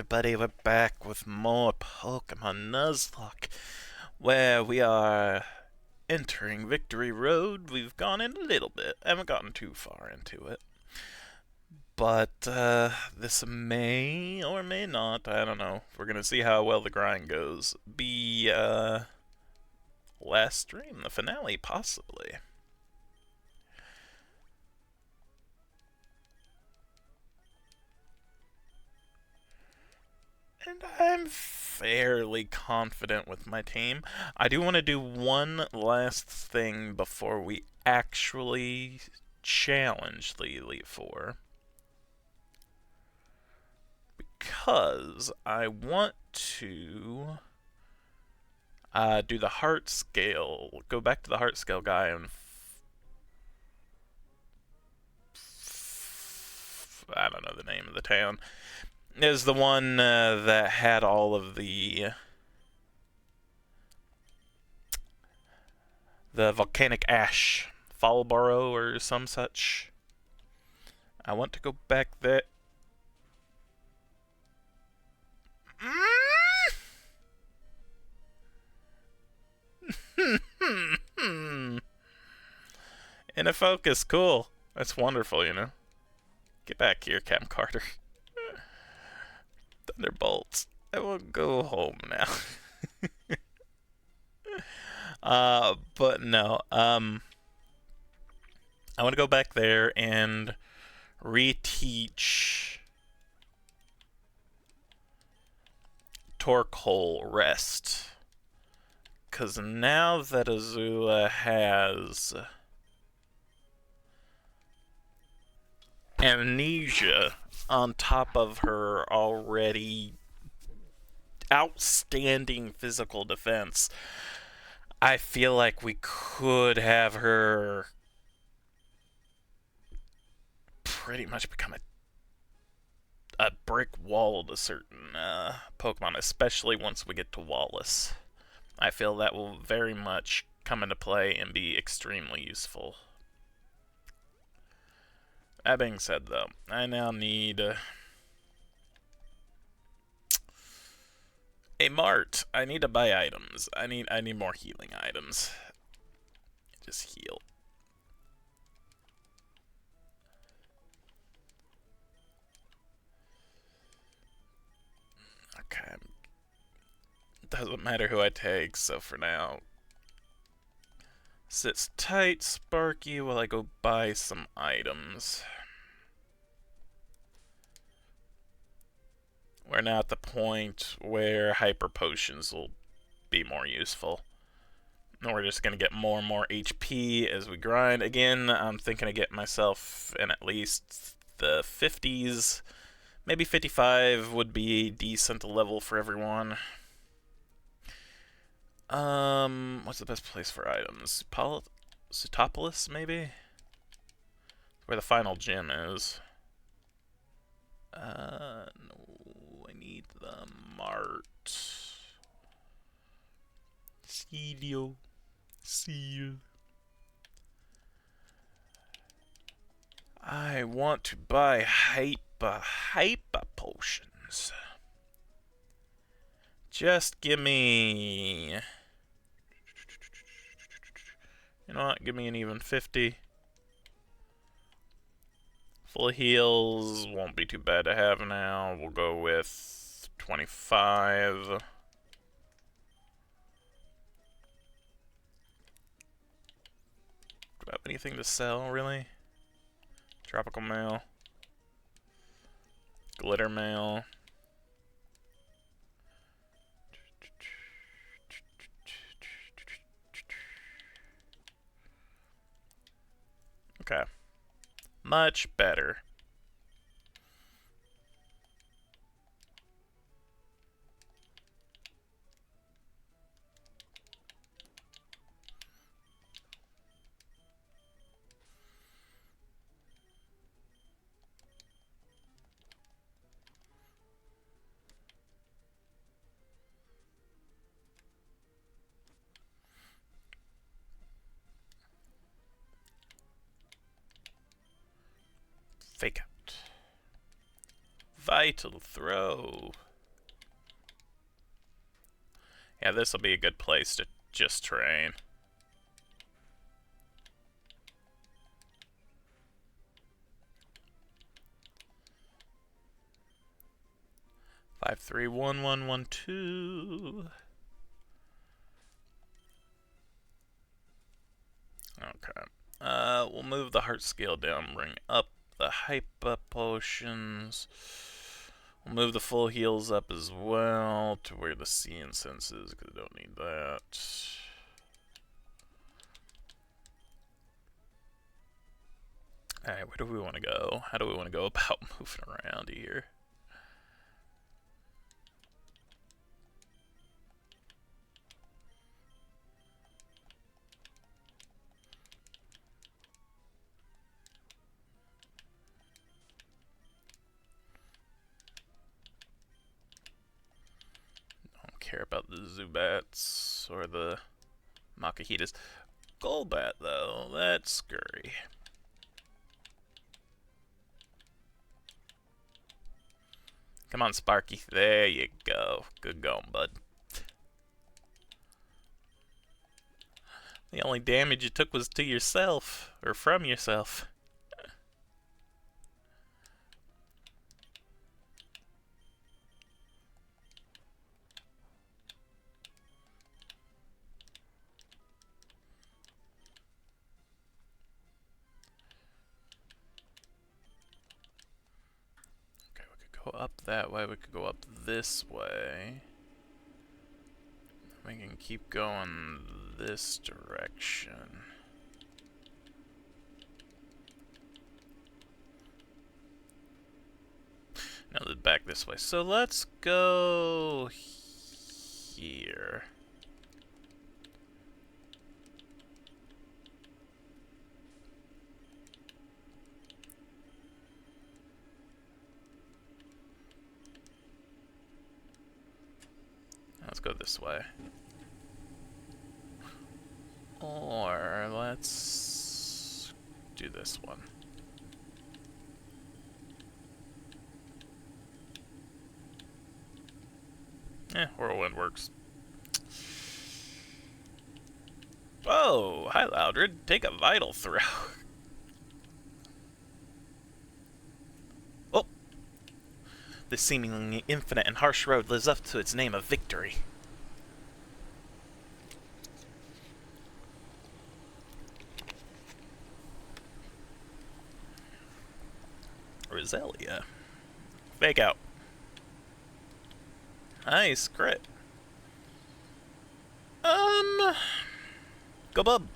everybody, we're back with more Pokemon Nuzlocke, where we are entering Victory Road. We've gone in a little bit, haven't gotten too far into it. But, this may or may not, I don't know. We're gonna see how well the grind goes. Be, last stream, the finale, possibly. And I'm fairly confident with my team. I do want to do one last thing before we actually challenge the Elite Four. Because I want to do the heart scale, go back to the heart scale guy and I don't know the name of the town. Is the one that had all of the volcanic ash, Fallborough or some such. I want to go back there. In a focus, cool. That's wonderful, you know. Get back here, Cam Carter. Thunderbolts. I will go home now. But no. I want to go back there and reteach Torkoal Rest. Because now that Azula has amnesia on top of her already outstanding physical defense, I feel like we could have her pretty much become a brick wall to certain Pokemon, especially once we get to Wallace. I feel that will very much come into play and be extremely useful. That being said, though, I now need a mart. I need to buy items. I need more healing items. Just heal. Okay. Doesn't matter who I take, so for now, sits tight, Sparky, while I go buy some items. We're now at the point where hyper potions will be more useful. And we're just going to get more and more HP as we grind. Again, I'm thinking of getting myself in at least the 50s. Maybe 55 would be a decent level for everyone. What's the best place for items? Sutopolis, maybe? Where the final gym is. No, I need the mart. Seal. I want to buy hyper potions. Just give me... You know what? Give me an even 50. Full heals won't be too bad to have now. We'll go with 25. Do I have anything to sell, really? Tropical mail. Glitter mail. Okay. Much better. Fake out. Vital throw. Yeah, this will be a good place to just train. Five, 3, 1, 1, 1, 2. Okay. We'll move the heart scale down, bring up the hyper potions. We'll move the full heals up as well to where the sea incense is, because I don't need that. Alright, where do we want to go? How do we want to go about moving around here? Don't care about the Zubats or the Makahitas. Golbat, though, that's scurry. Come on, Sparky. There you go. Good going, bud. The only damage you took was to yourself, or from yourself. Okay, we could go up that way. We could go up this way. We can keep going this direction. No, back this way. So let's go here. Let's go this way. Or let's do this one. Whirlwind works. Oh, hi Loudred. Take a vital throw. Oh! This seemingly infinite and harsh road lives up to its name of victory. Roselia. Fake out. Nice, crit. Go bub.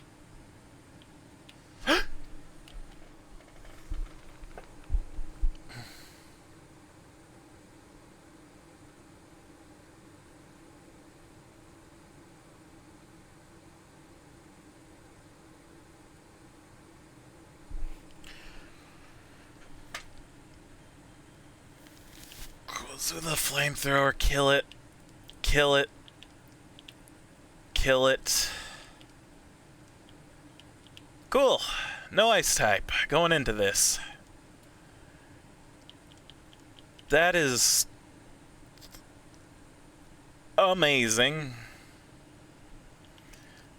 Goes with a flamethrower, kill it. Kill it. Kill it. Cool. No ice type. Going into this. That is amazing.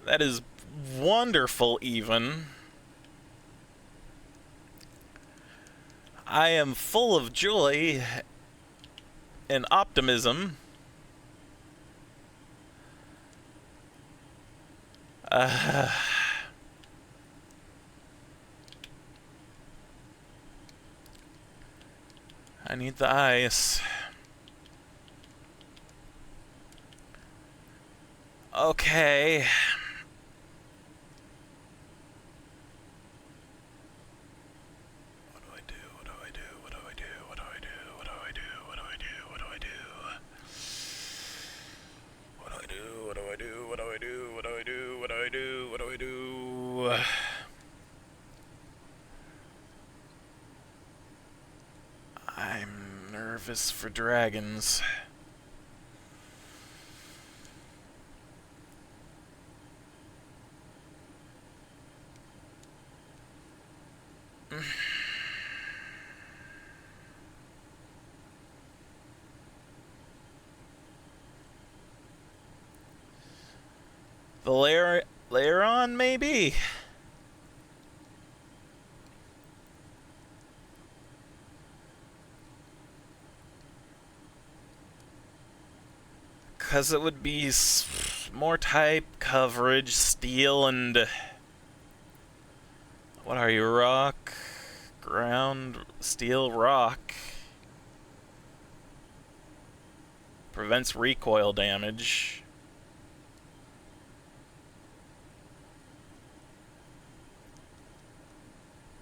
That is wonderful, even. I am full of joy and optimism. I need the ice. Okay. What do I do? What do I do? What do I do? What do I do? What do I do? What do I do? What do I do? What do I do? What do I do? What do I do? What do I do? What do I do? What do I do? I'm nervous for dragons. Layeron, maybe? Because it would be more type coverage, steel, and... What are you, rock? Ground, steel, rock. Prevents recoil damage.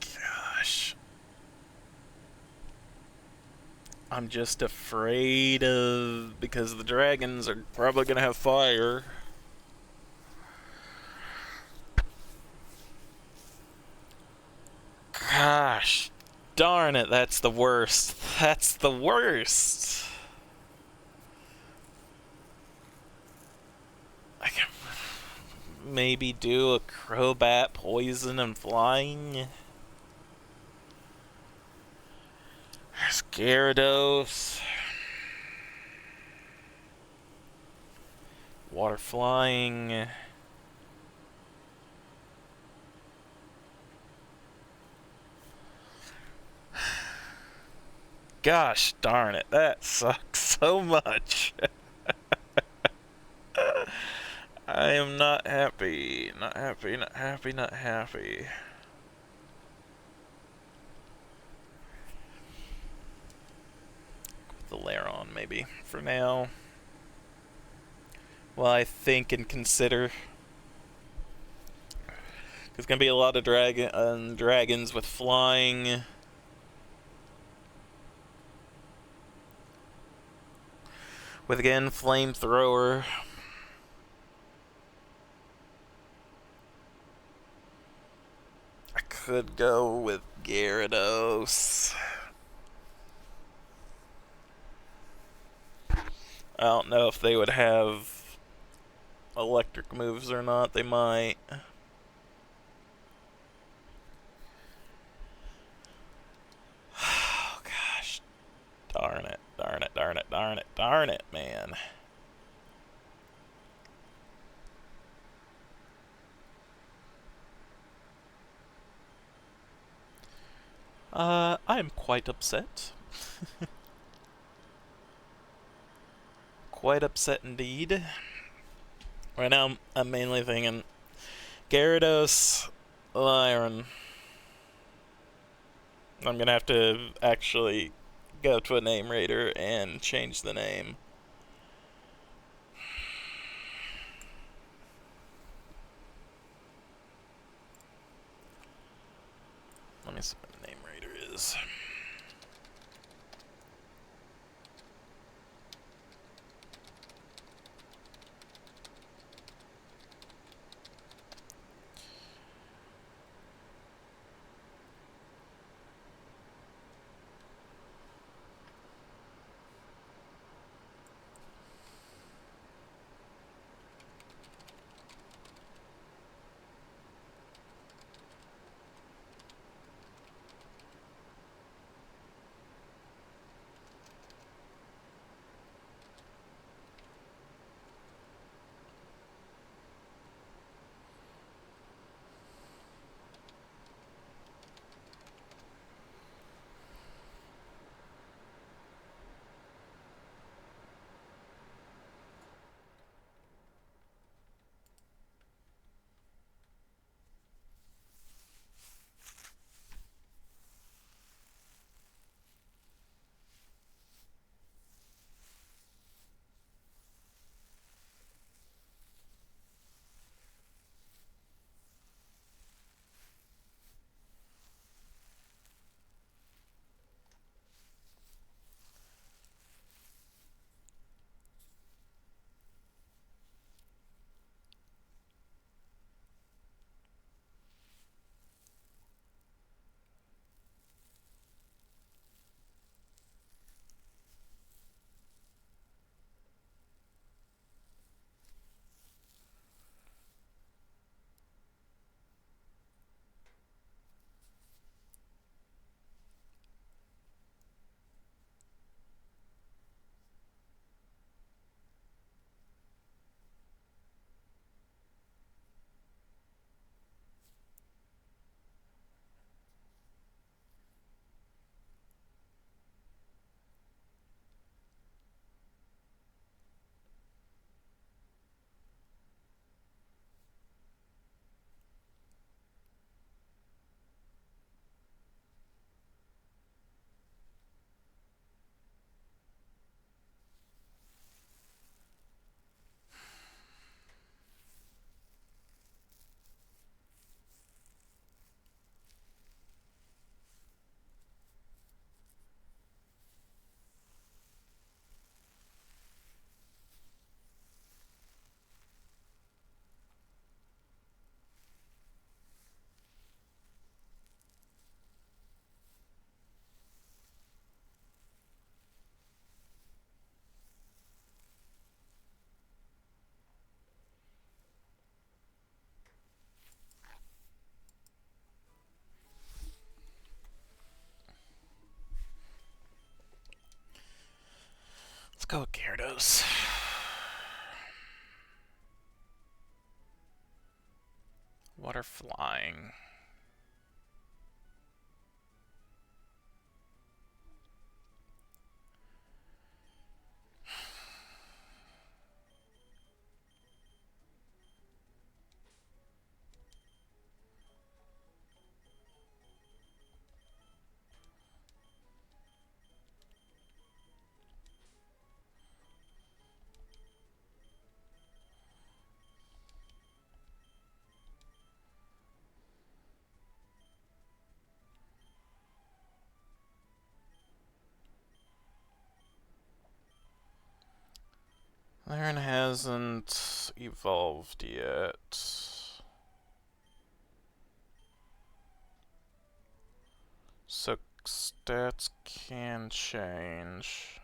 Gosh. I'm just afraid of... because the dragons are probably gonna have fire. Gosh. Darn it, that's the worst. That's the worst. I can maybe do a Crobat, poison, and flying. There's Gyarados. Water flying. Gosh darn it, that sucks so much. I am not happy. Not happy, not happy, not happy. The Layeron, maybe, for now. Well, I think and consider. There's gonna be a lot of dragons with flying. With, again, flamethrower. I could go with Gyarados. I don't know if they would have electric moves or not. They might. Oh, gosh. Darn it. Darn it, darn it, darn it, darn it, man. I am quite upset. Quite upset indeed. Right now, I'm mainly thinking Gyarados, Lyron. I'm gonna have to actually go to a name rater and change the name. Let me see what the name rater is. go with Gyarados. Water flying. Laren hasn't evolved yet. So stats can change.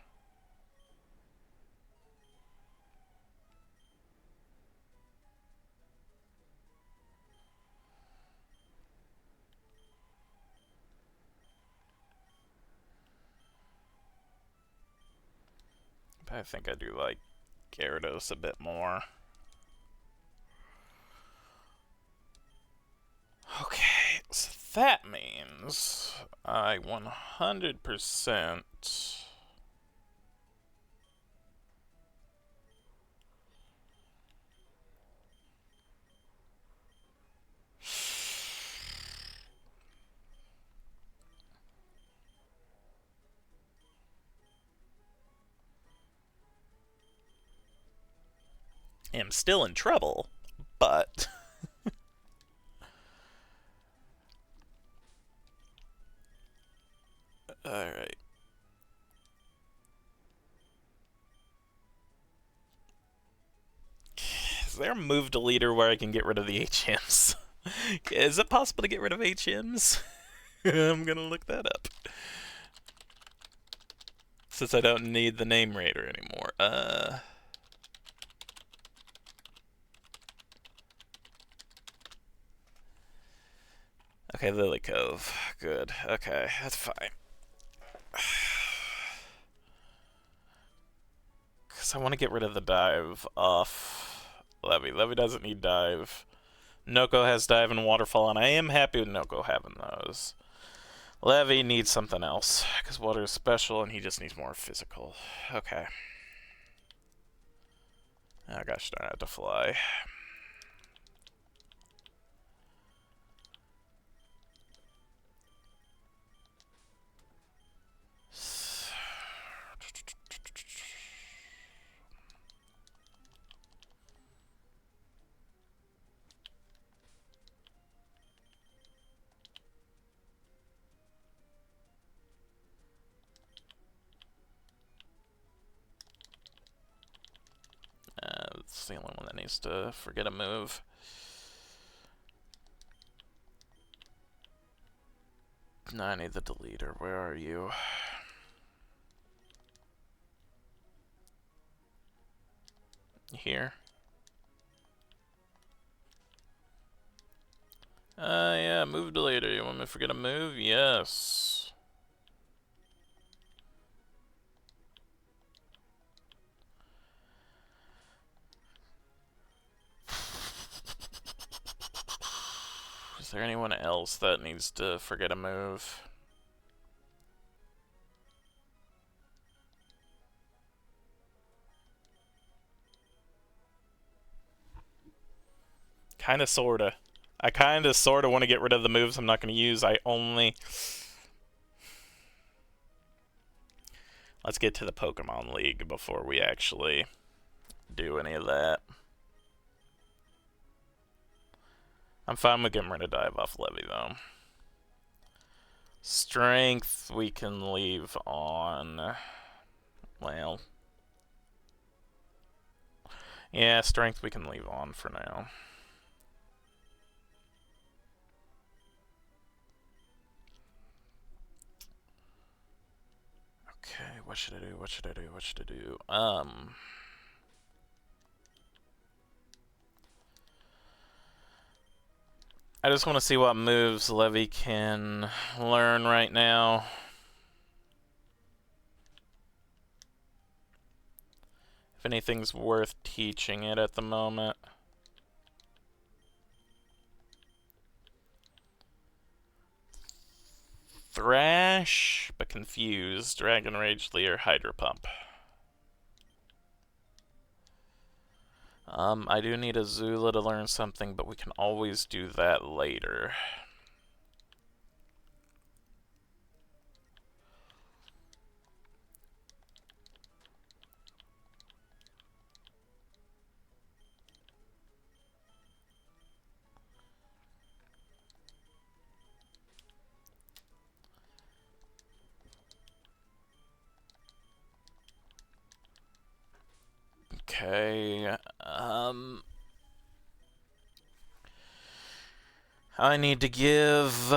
But I think I do like Gyarados a bit more. Okay, so that means I 100% am still in trouble, but alright. Is there a move deleter where I can get rid of the HMs? Is it possible to get rid of HMs? I'm gonna look that up. Since I don't need the name raider anymore. Okay, Lily Cove. Good. Okay, that's fine. Because I want to get rid of the dive off Levy. Levy doesn't need dive. Noko has dive and waterfall, and I am happy with Noko having those. Levy needs something else, because water is special, and he just needs more physical. Okay. Oh gosh, darn, I have to fly. It's the only one that needs to forget a move. No, I need the deleter. Where are you? Here? Yeah, move deleter. You want me to forget a move? Yes. Is there anyone else that needs to forget a move? Kinda, sorta. I kinda, sorta want to get rid of the moves I'm not going to use. Let's get to the Pokemon League before we actually do any of that. I'm fine with getting rid of dive off Levy, though. Strength we can leave on. Well. Yeah, strength we can leave on for now. Okay, what should I do? What should I do? What should I do? I just want to see what moves Levy can learn right now. if anything's worth teaching it at the moment. Thrash, but confused. Dragon Rage, Leer, Hydro Pump. I do need Azula to learn something, but we can always do that later. Okay, I need to give...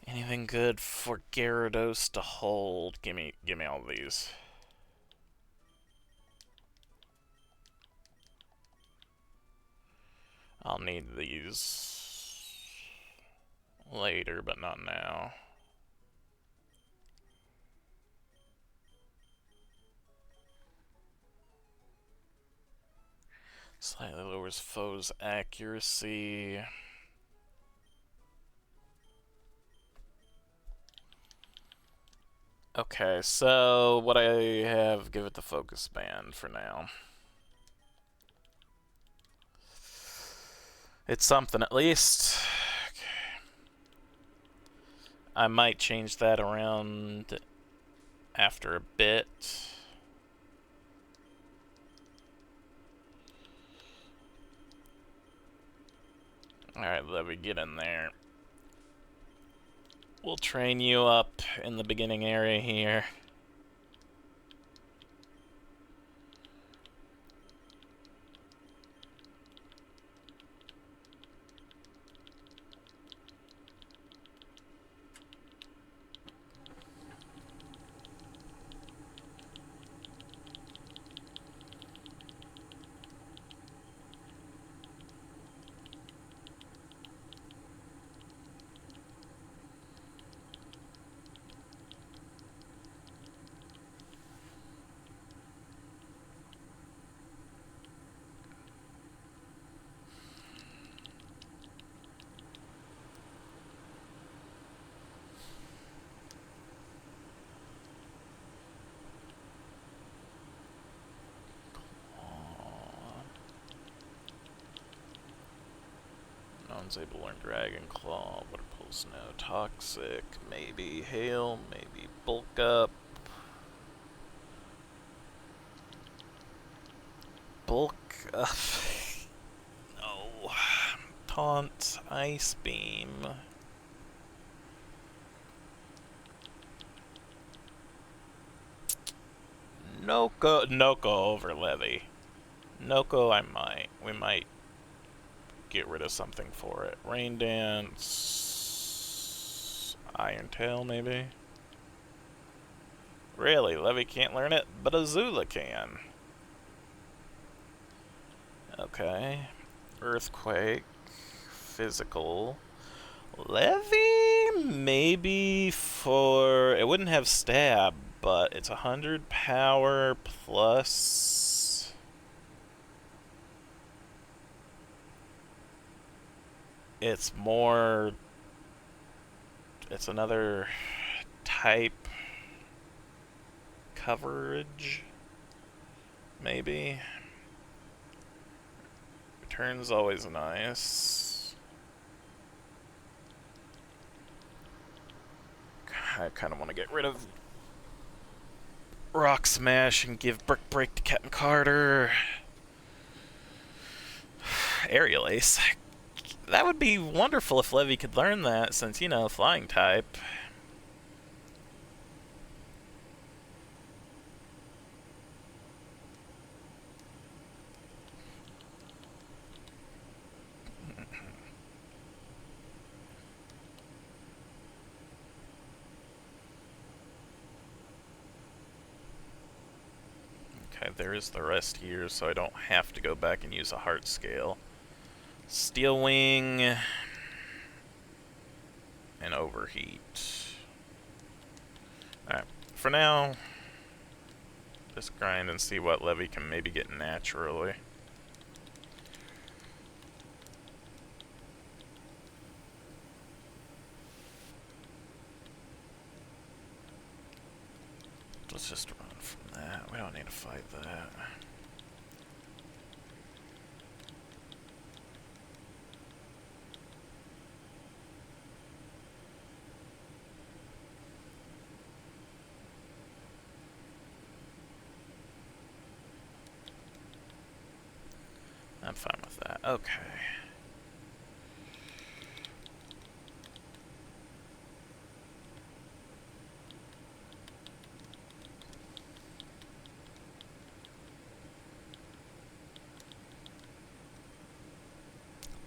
anything good for Gyarados to hold? Give me all these. I'll need these later, but not now. Slightly lowers foe's accuracy. Okay, so what I have, give it the focus band for now. It's something at least. Okay. I might change that around after a bit. Alright, let me get in there. We'll train you up in the beginning area here. No one's able to learn Dragon Claw. Water Pulse, no. Toxic, maybe Hail, maybe Bulk Up. Bulk Up. No. Taunt, Ice Beam. Noko over Levy. Noko we might get rid of something for it. Rain Dance, Iron Tail maybe? Really, Levy can't learn it, but Azula can. Okay. Earthquake, Physical. Levy, maybe for... it wouldn't have Stab, but it's 100 power plus... it's more... it's another type coverage, maybe. Return's always nice. I kind of want to get rid of Rock Smash and give Brick Break to Captain Carter. Aerial Ace. That would be wonderful if Levy could learn that, since, you know, flying type. Okay, there is the rest here, so I don't have to go back and use a heart scale. Steel wing and overheat. Alright, for now, just grind and see what Levy can maybe get naturally. Let's just run from that. We don't need to fight that. I'm fine with that. Okay.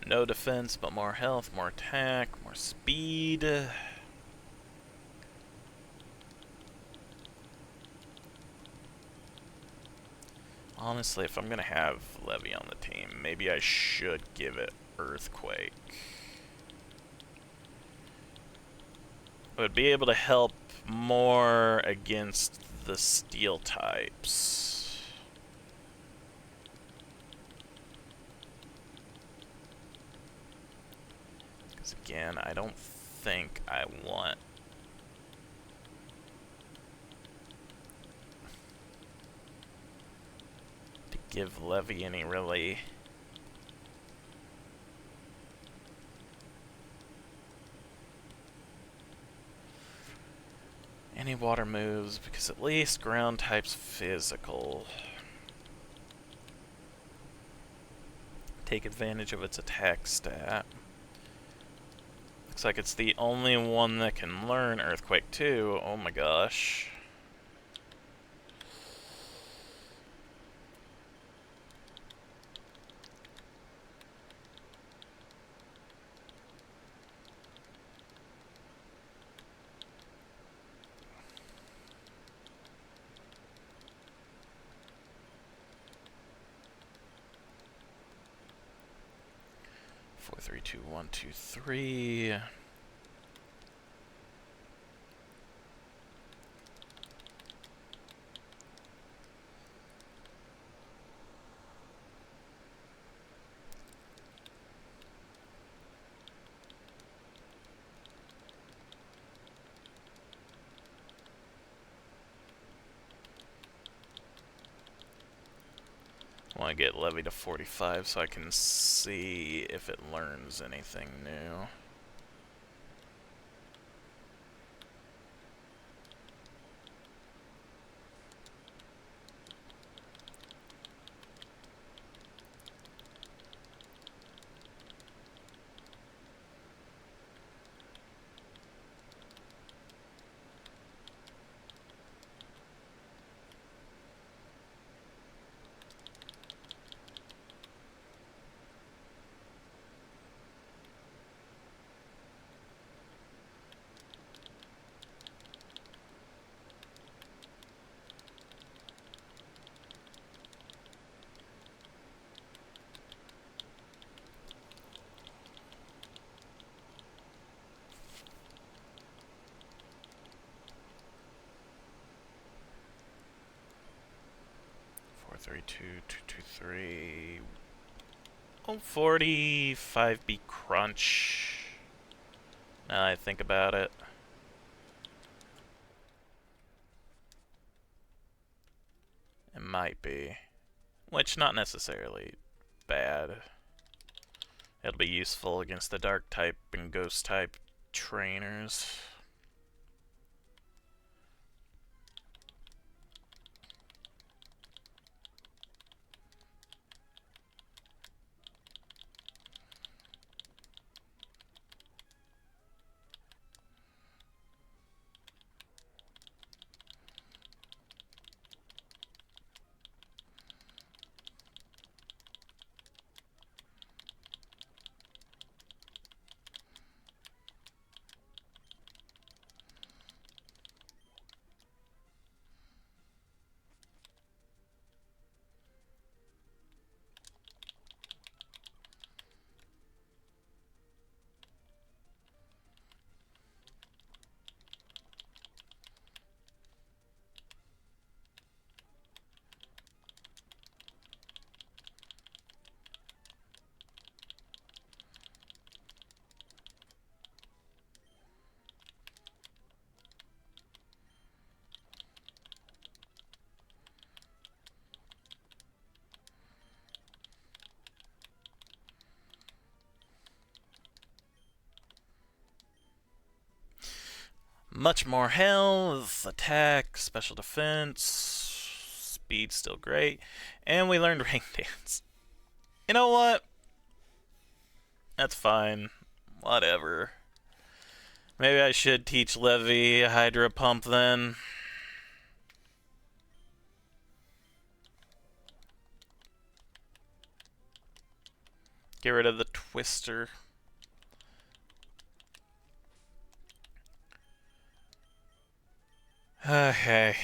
No defense, but more health, more attack, more speed. Honestly, if I'm gonna have Levy on the team, maybe I should give it Earthquake. I would be able to help more against the steel types. Because again, I don't think I want to give Levy any really water moves, because at least ground type's physical. Take advantage of its attack stat. Looks like it's the only one that can learn Earthquake too. Oh my gosh. Four, three, two, one, two, three. I want to get Levy to 45 so I can see if it learns anything new. Three, two, two, two, three. Oh, 45B crunch. Now I think about it. It might be. Which, not necessarily bad. It'll be useful against the dark type and ghost type trainers. Much more health, attack, special defense, speed still great, and we learned Rain Dance. You know what? That's fine. Whatever. Maybe I should teach Levy Hydro Pump then. Get rid of the Twister. Okay.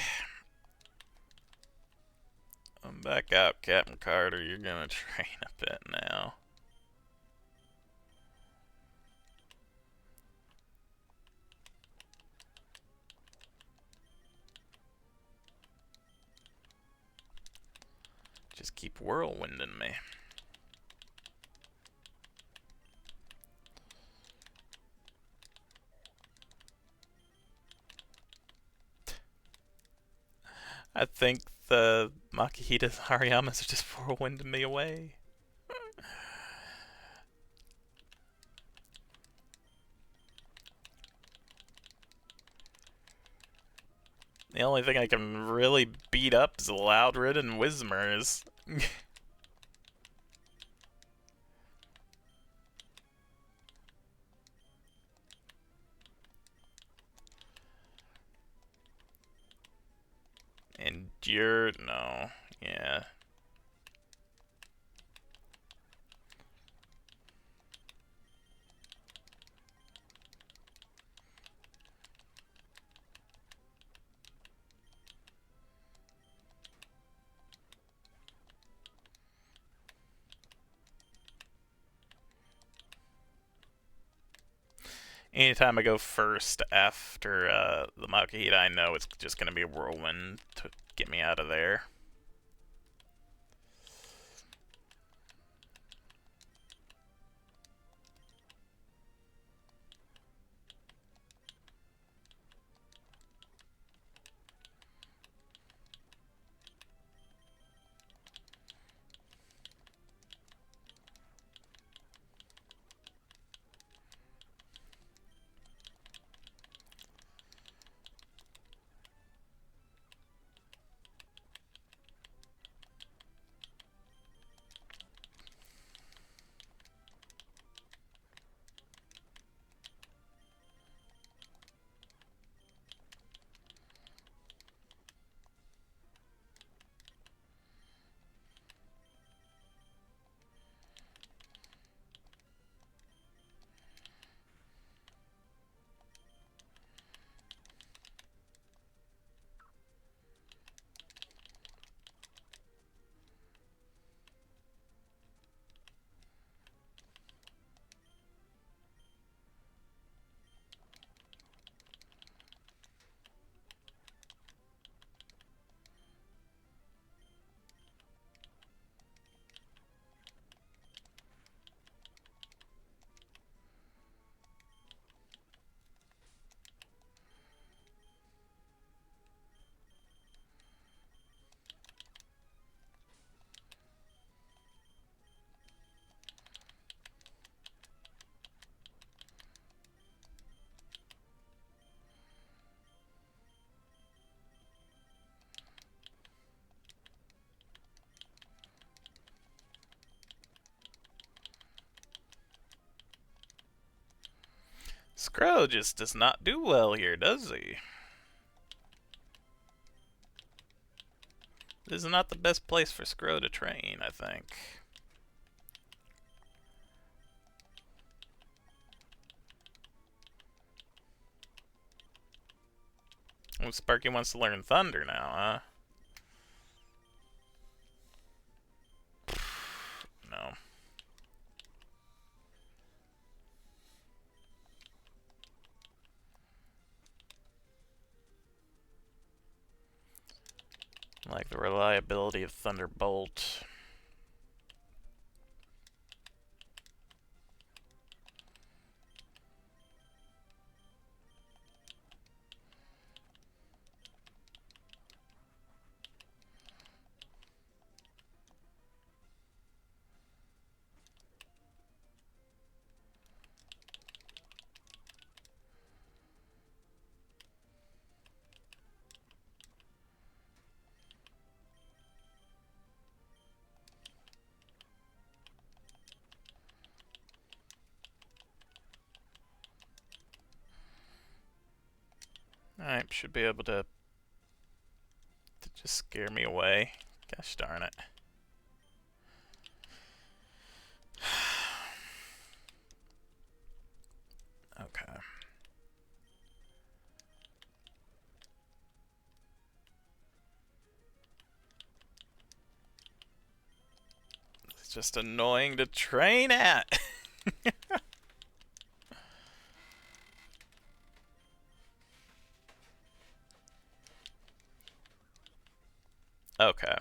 I'm back out, Captain Carter. You're gonna train a bit now. Just keep whirlwinding me. I think the Makihita Hariyamas are just whirlwinding me away. The only thing I can really beat up is Loudred and Whismers. Endure? No. Yeah. Anytime I go first after the Makihita, I know it's just going to be a whirlwind to get me out of there. Skrull just does not do well here, does he? This is not the best place for Skrull to train, I think. Oh, Sparky wants to learn Thunder now, huh? No. Like the reliability of Thunderbolt. Alright, should be able to just scare me away. Gosh darn it. Okay. It's just annoying to train at. Okay.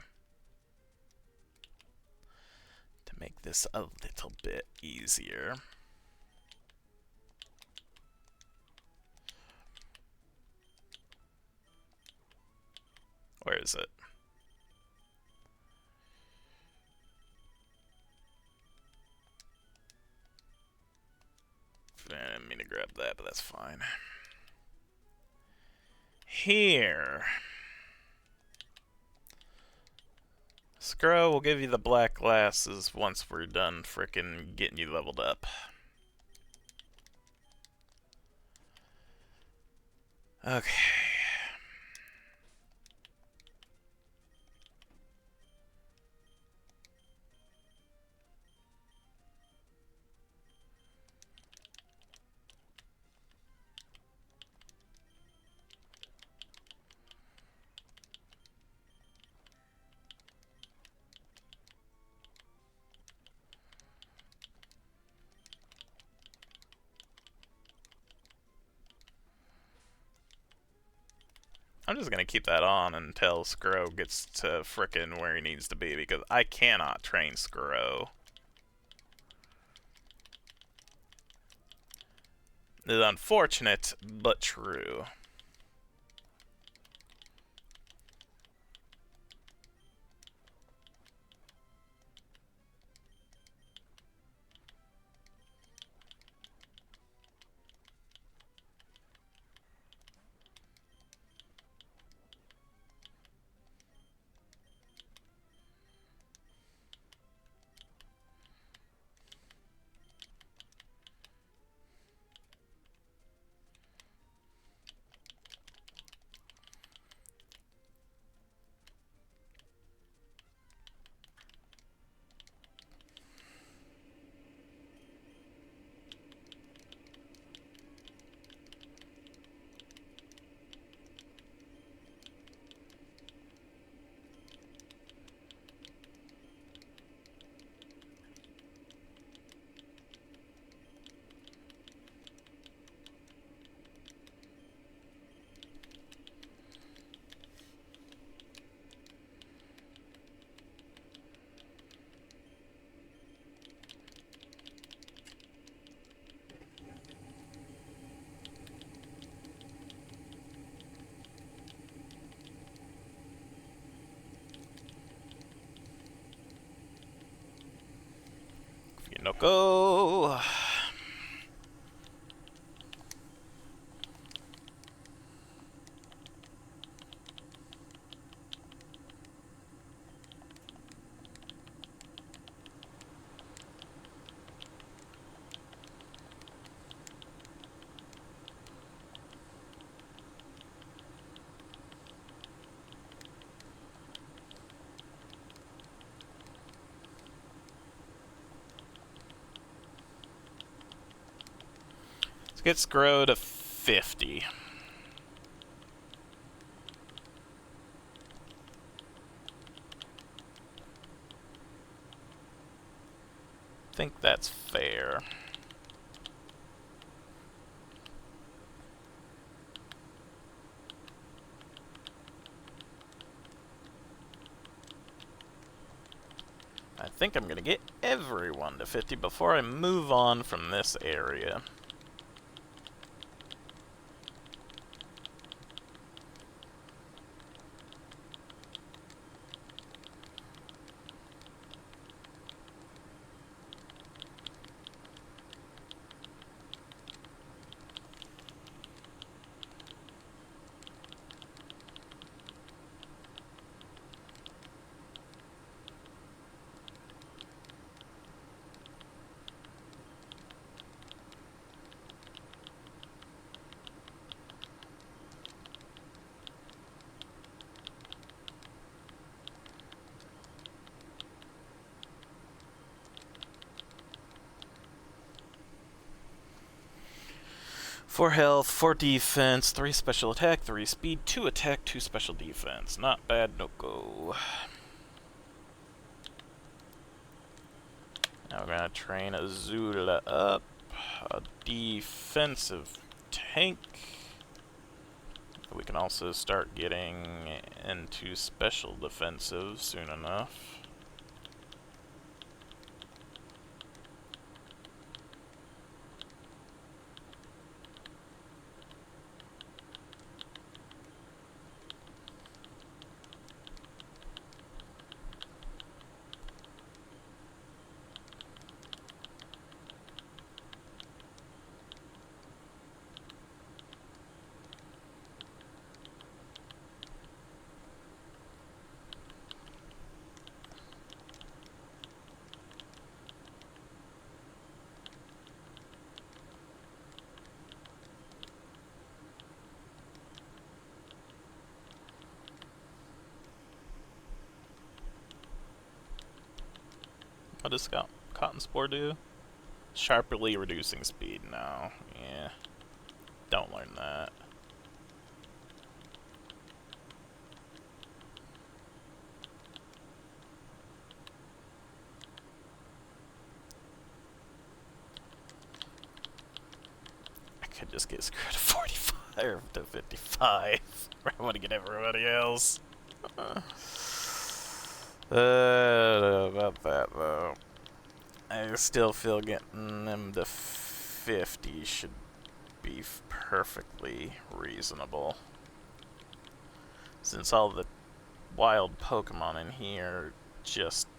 To make this a little bit easier. Where is it? I didn't mean to grab that, but that's fine. Here. Scroll will give you the black glasses once we're done frickin' getting you leveled up. Okay. I'm just gonna keep that on until Skro gets to frickin' where he needs to be, because I cannot train Skro. It's unfortunate, but true. No go. Let's get Skro to 50. I think that's fair. I think I'm gonna get everyone to 50 before I move on from this area. 4 health, 4 defense, 3 special attack, 3 speed, 2 attack, 2 special defense. Not bad, no go. Now we're gonna train Azula up. A defensive tank. We can also start getting into special defensive soon enough. What does Cotton Spore do? Sharply reducing speed now. Yeah. Don't learn that. I could just get screwed to 45 or to 55. I want to get everybody else. About that though. I still feel getting them to 50 should be perfectly reasonable. Since all the wild Pokemon in here just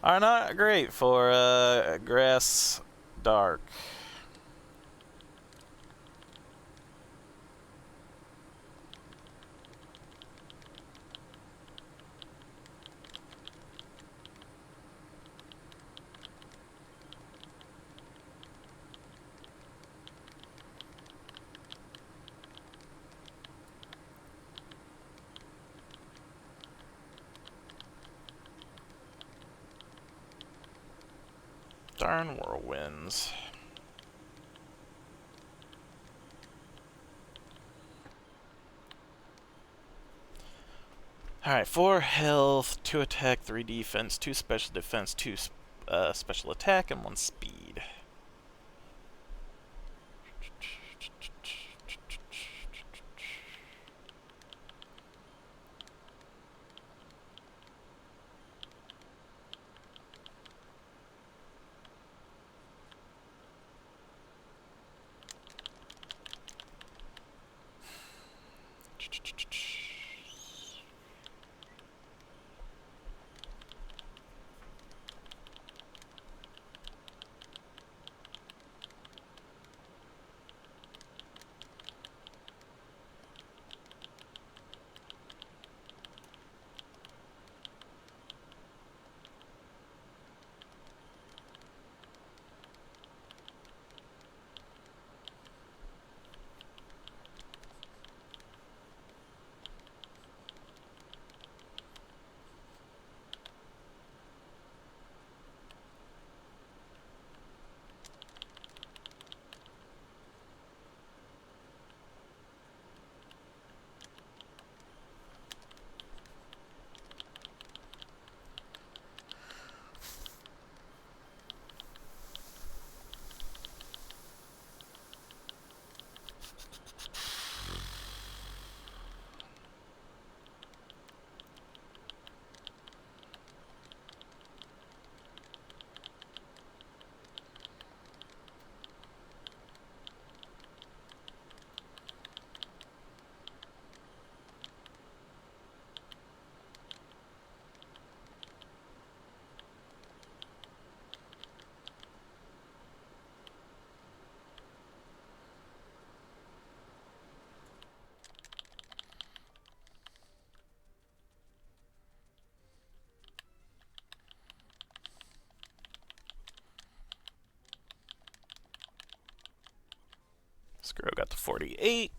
are not great for Grass Dark. Darn whirlwinds. Alright, 4 health, 2 attack, 3 defense, 2 special defense, 2 special attack, and 1 speed. Screw got to 48.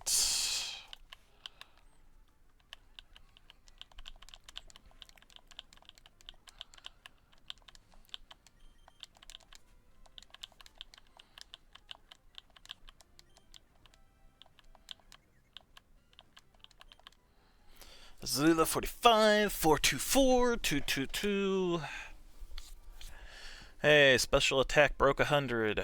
Zula 45, 424, 222. Hey, special attack broke 100.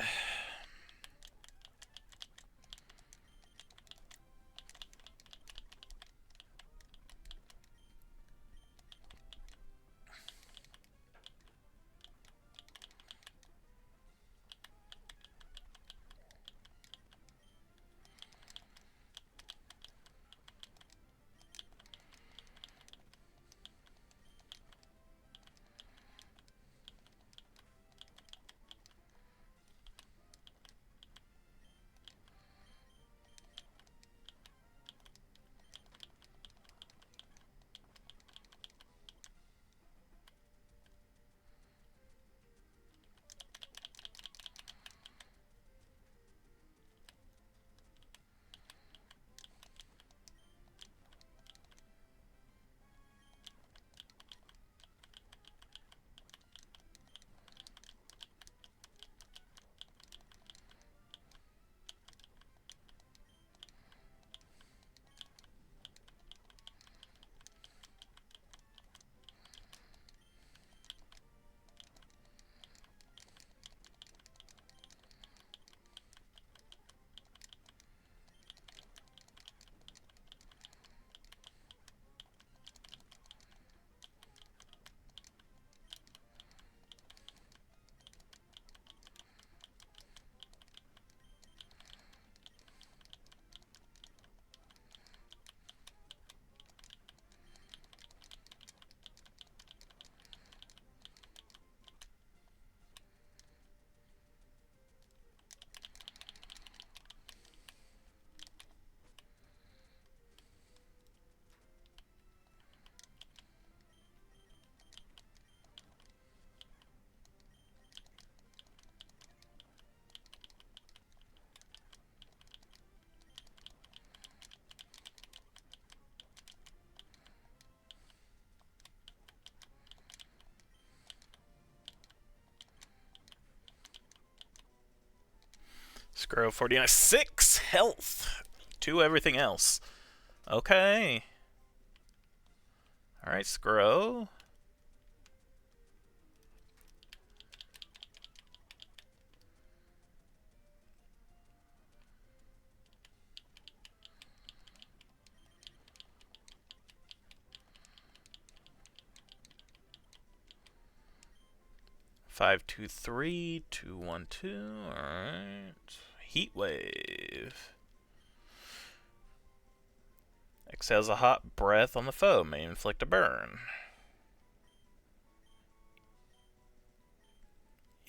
Scroll 49. 6 health. 2 everything else. Okay. Alright, Scrow. Five, 2, 3, 2, 1, 2. Alright. Heat Wave. Exhales a hot breath on the foe, may inflict a burn.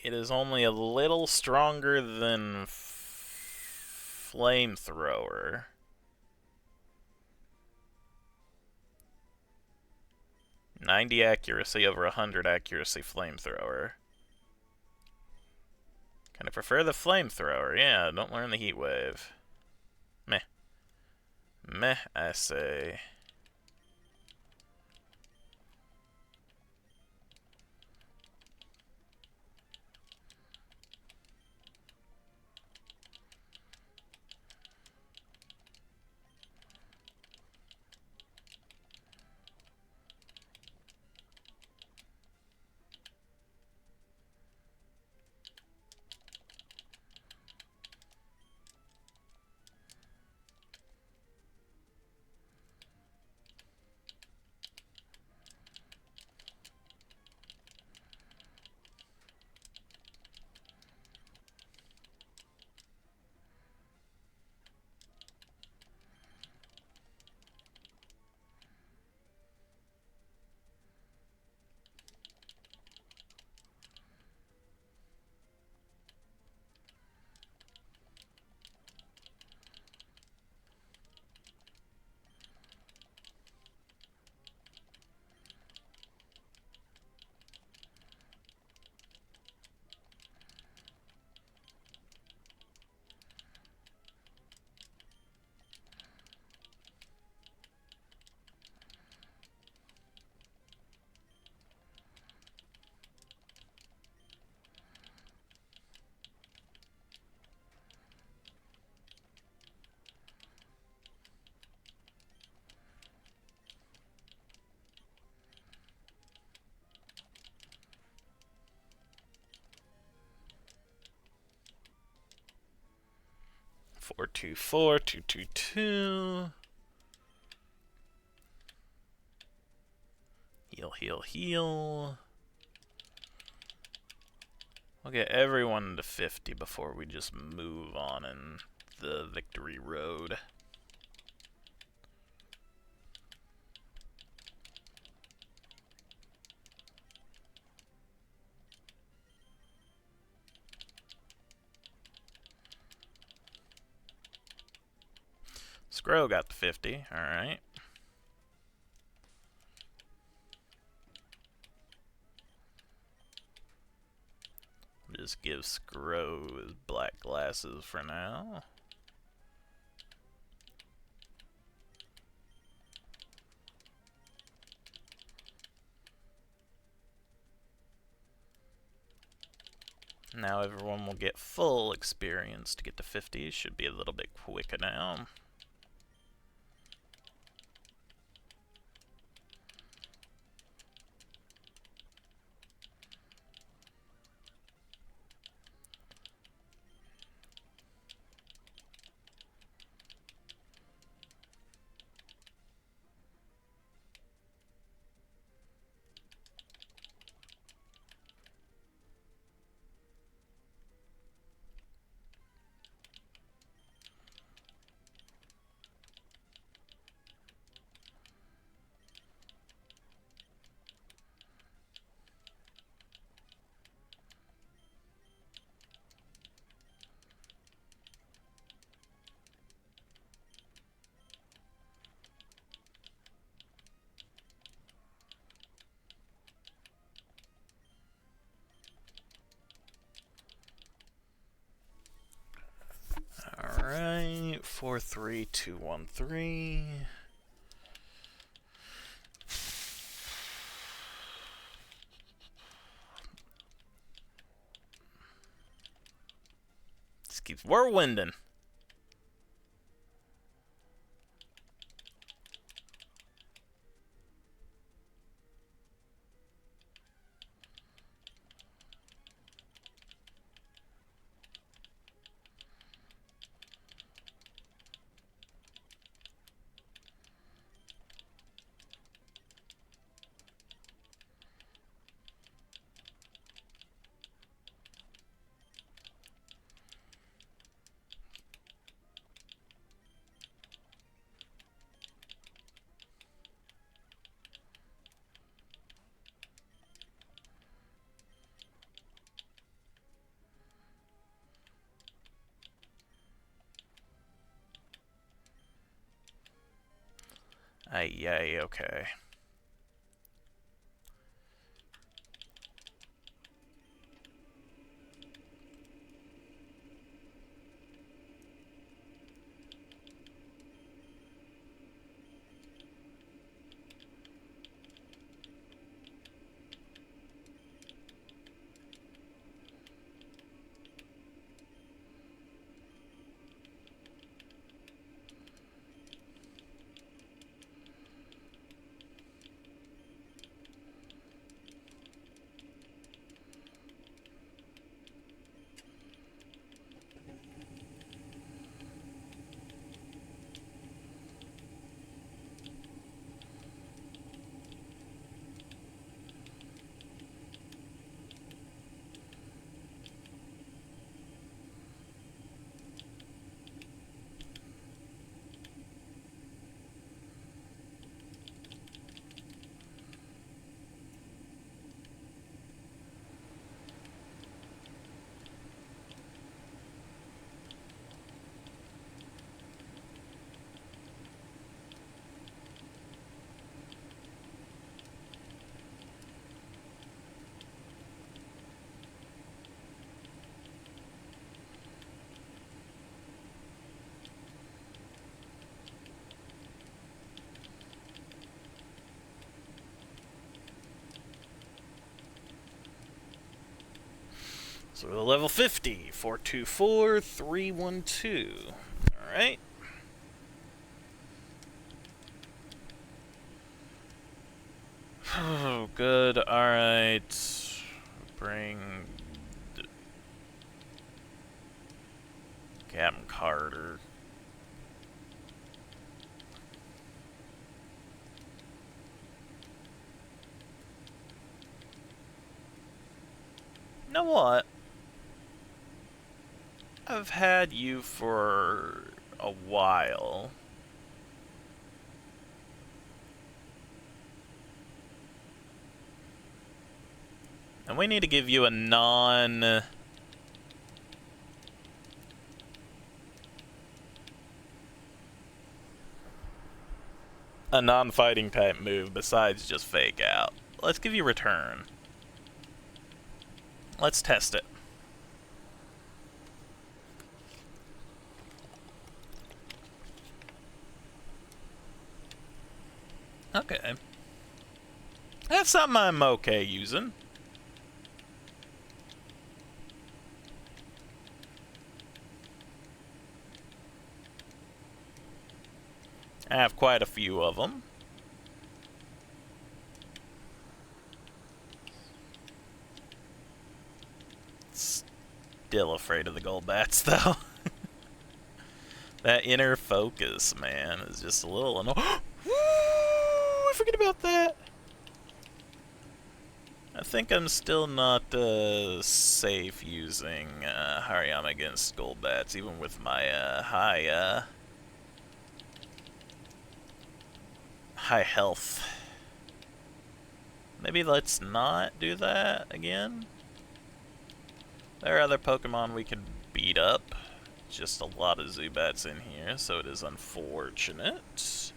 It is only a little stronger than Flamethrower. .90 accuracy over 100 accuracy Flamethrower. Kind of prefer the Flamethrower, yeah, don't learn the Heat Wave. Meh. Meh, I say. 424, 222. Heal, heal, heal. We'll get everyone to 50 before we just move on in the victory road. Scro got the 50, alright. Just give Scro his black glasses for now. Now everyone will get full experience to get to 50. Should be a little bit quicker now. Alright, 43213. Just keeps whirlwinding. Ay, okay. So we're level 50, 424, 312. Alright. Oh, good. Alright. Bring... Okay, Captain Carter. You know what? I've had you for a while. And we need to give you a non-fighting type move besides just fake out. Let's give you return. Let's test it. Okay. That's something I'm okay using. I have quite a few of them. Still afraid of the gold bats, though. That inner focus, man, is just a little annoying. I forget about that. I think I'm still not safe using Hariyama against gold bats, even with my high health. Maybe let's not do that again. There are other Pokemon we can beat up. Just a lot of Zubats in here, so it is unfortunate.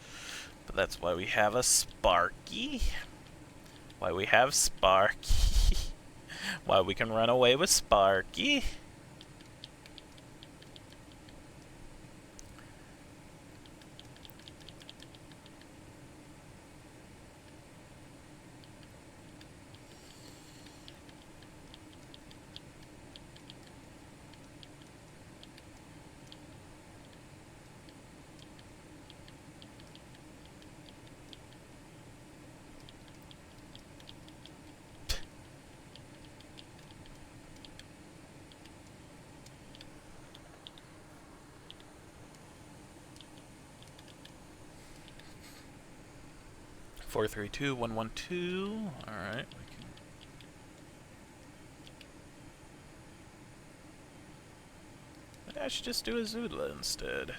But that's why we have a Sparky. Why we have Sparky. Why we can run away with Sparky. Four, 3, 2, 1, 1, 2. All right. Maybe I should just do a Zoodla instead.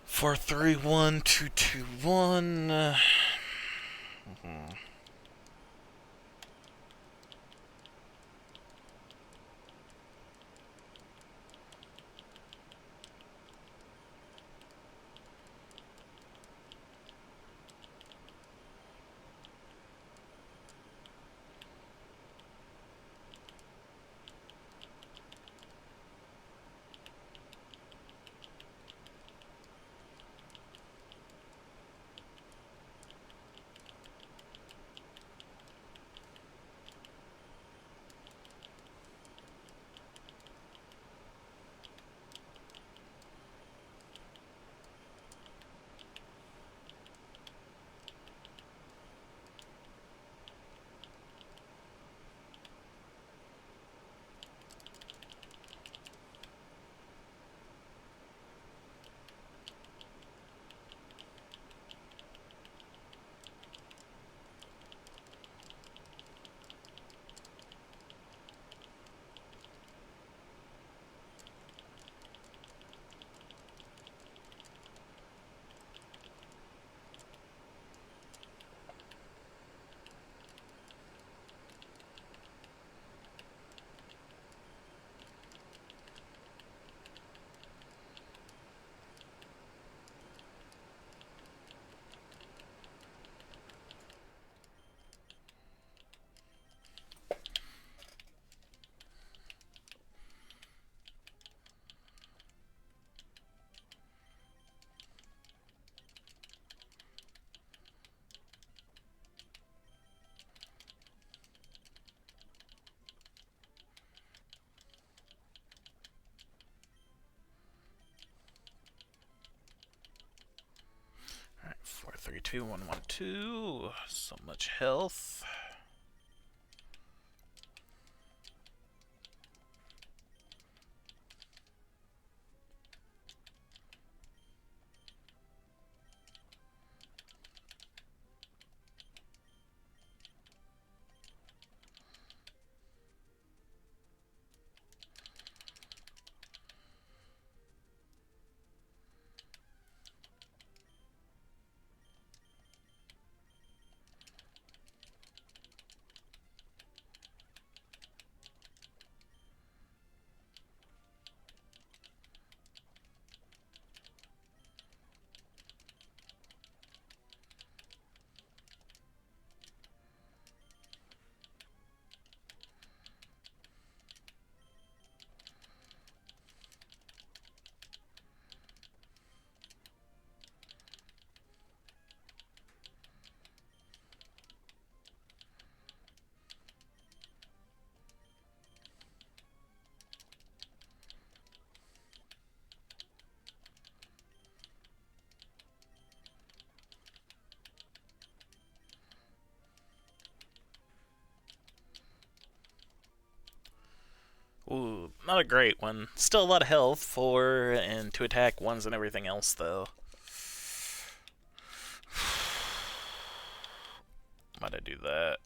Four, 3, 1, 2, 2, 1. 32112. So much health. Ooh, not a great one. Still a lot of health for and to attack ones and everything else though. Might I do that?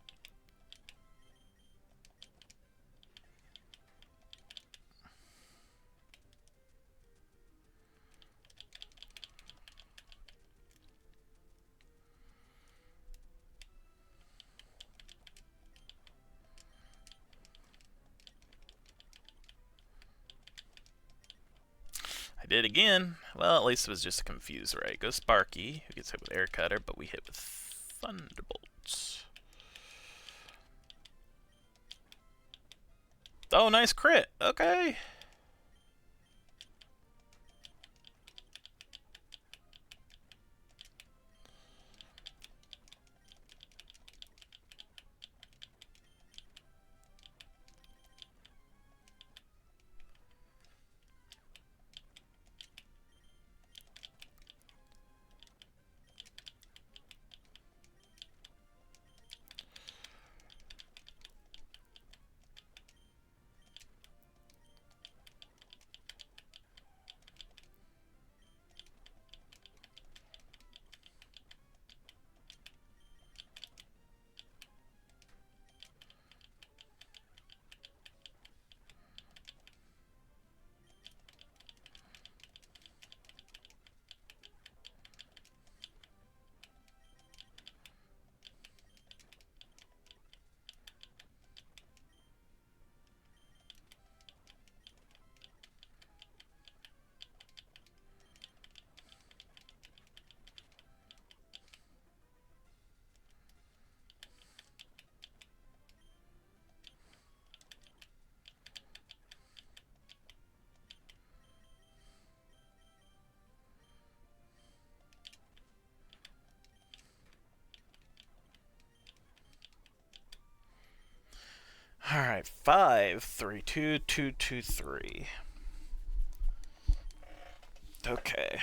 I did again. Well, at least it was just a confuse, right? Go Sparky, who gets hit with Air Cutter, but we hit with Thunderbolts. Oh, nice crit. Okay. Alright, 532223. Okay.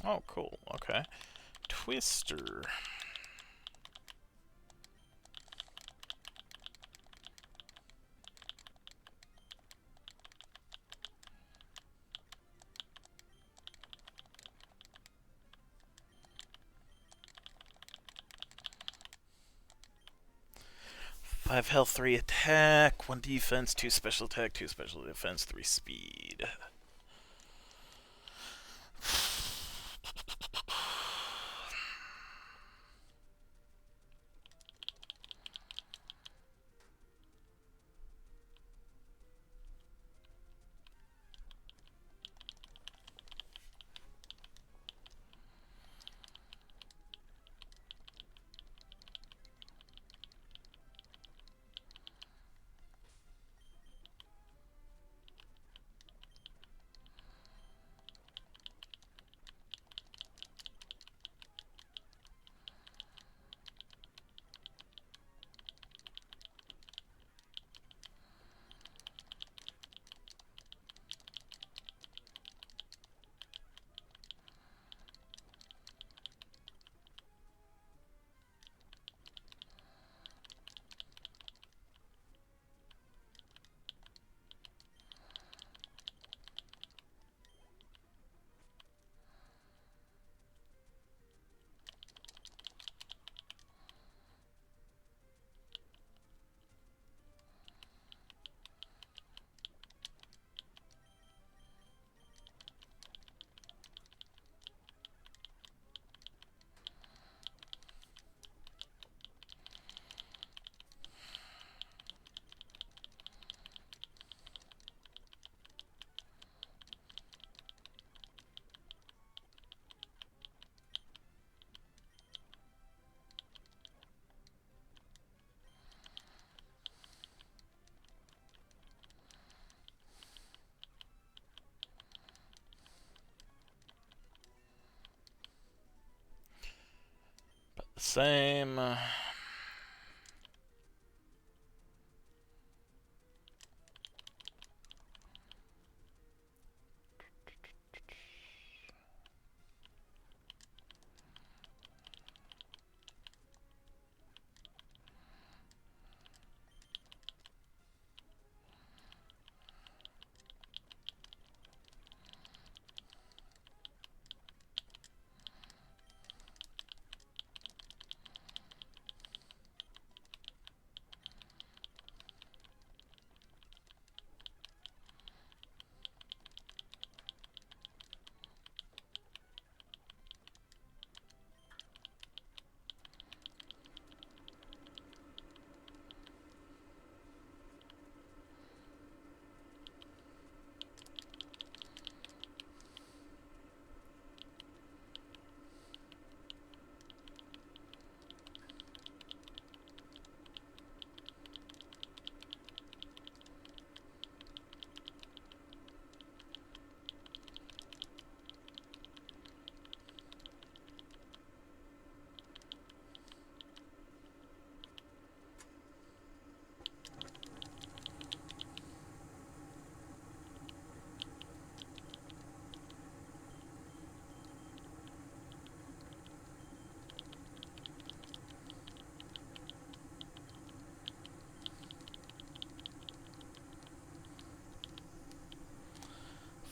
Oh, cool. Okay. Twister. Five health, 3 attack, 1 defense, 2 special attack, 2 special defense, 3 speed. But the same.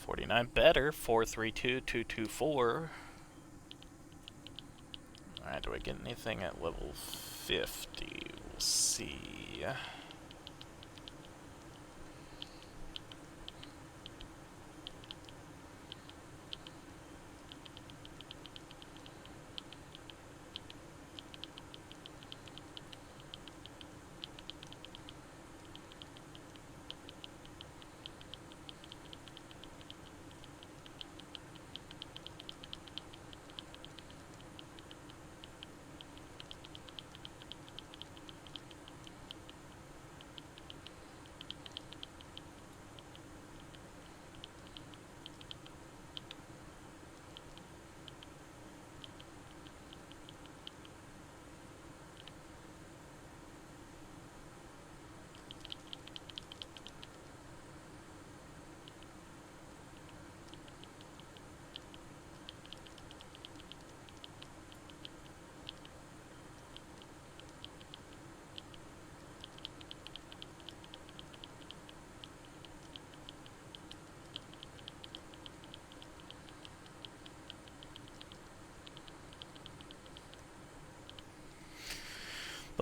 $49 better. 432,224. Alright, do I get anything at level 50? We'll see.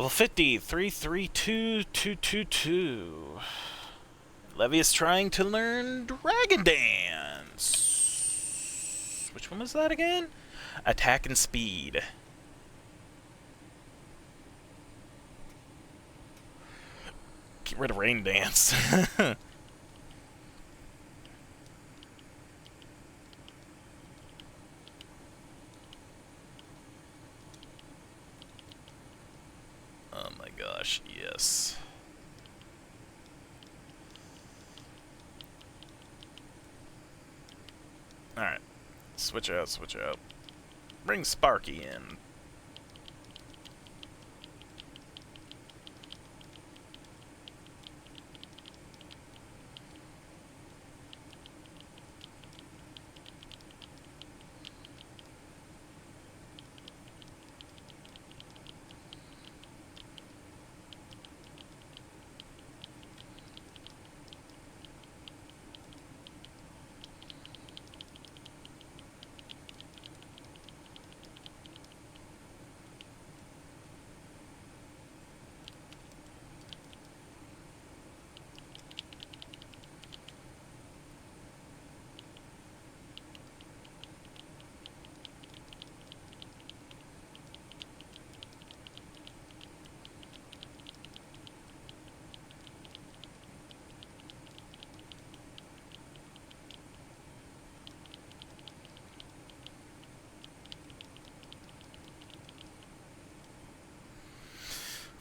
Level 50, 332222. Levy is trying to learn Dragon Dance. Which one was that again? Attack and Speed. Get rid of Rain Dance. Oh my gosh, yes. Alright. Switch out, switch out. Bring Sparky in.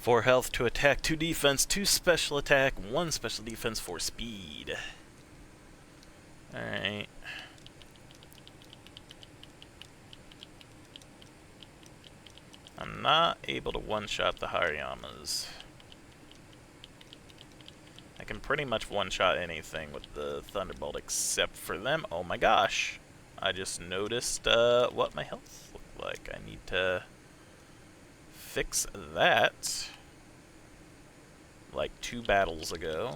Four health, 2 attack, 2 defense, 2 special attack, 1 special defense, 4 speed. Alright. I'm not able to one-shot the Hariyamas. I can pretty much one-shot anything with the Thunderbolt except for them. Oh my gosh. I just noticed what my health looked like. I need to fix that. Like 2 battles ago.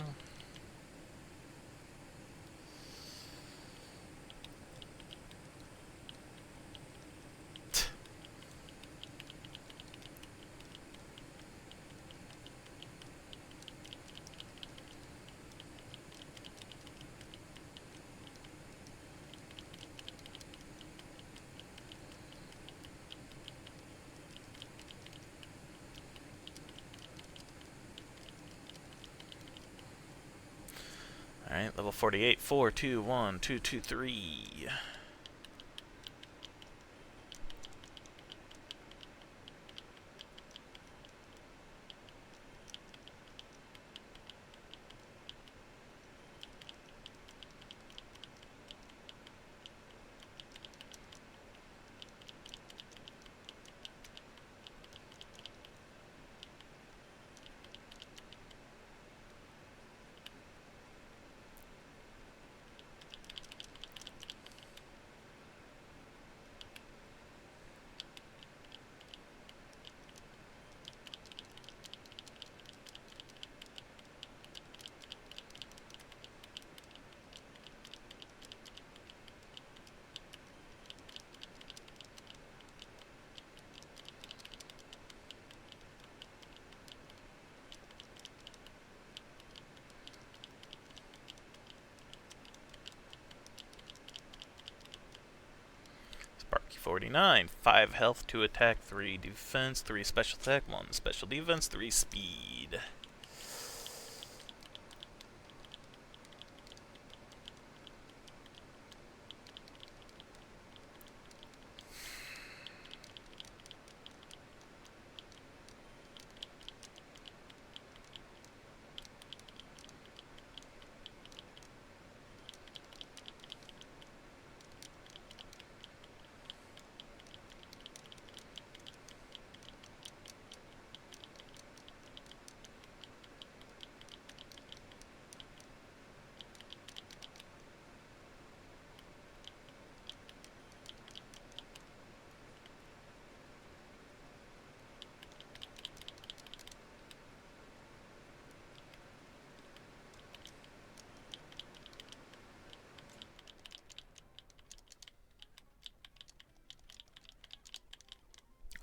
Alright, level 48, 4, 2, 1, 2, 2, 3. Sparky 49, 5 health, 2 attack, 3 defense, 3 special attack, 1 special defense, 3 speed.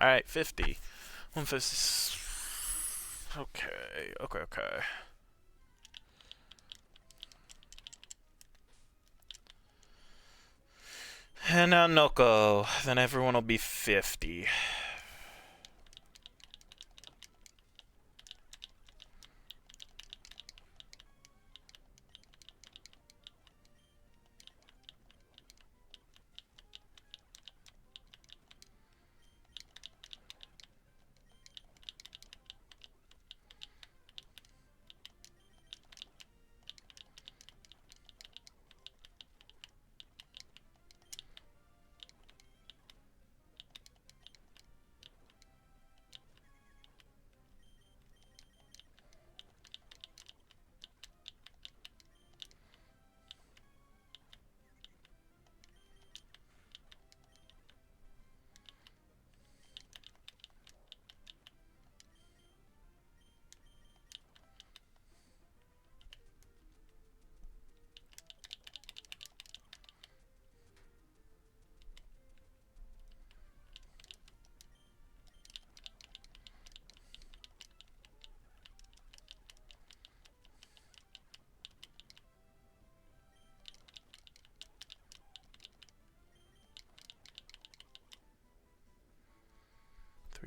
Alright, 50. 150. Okay, okay. And now Noko. Then everyone will be 50.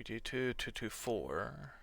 Three, 2, 2, 2, 4.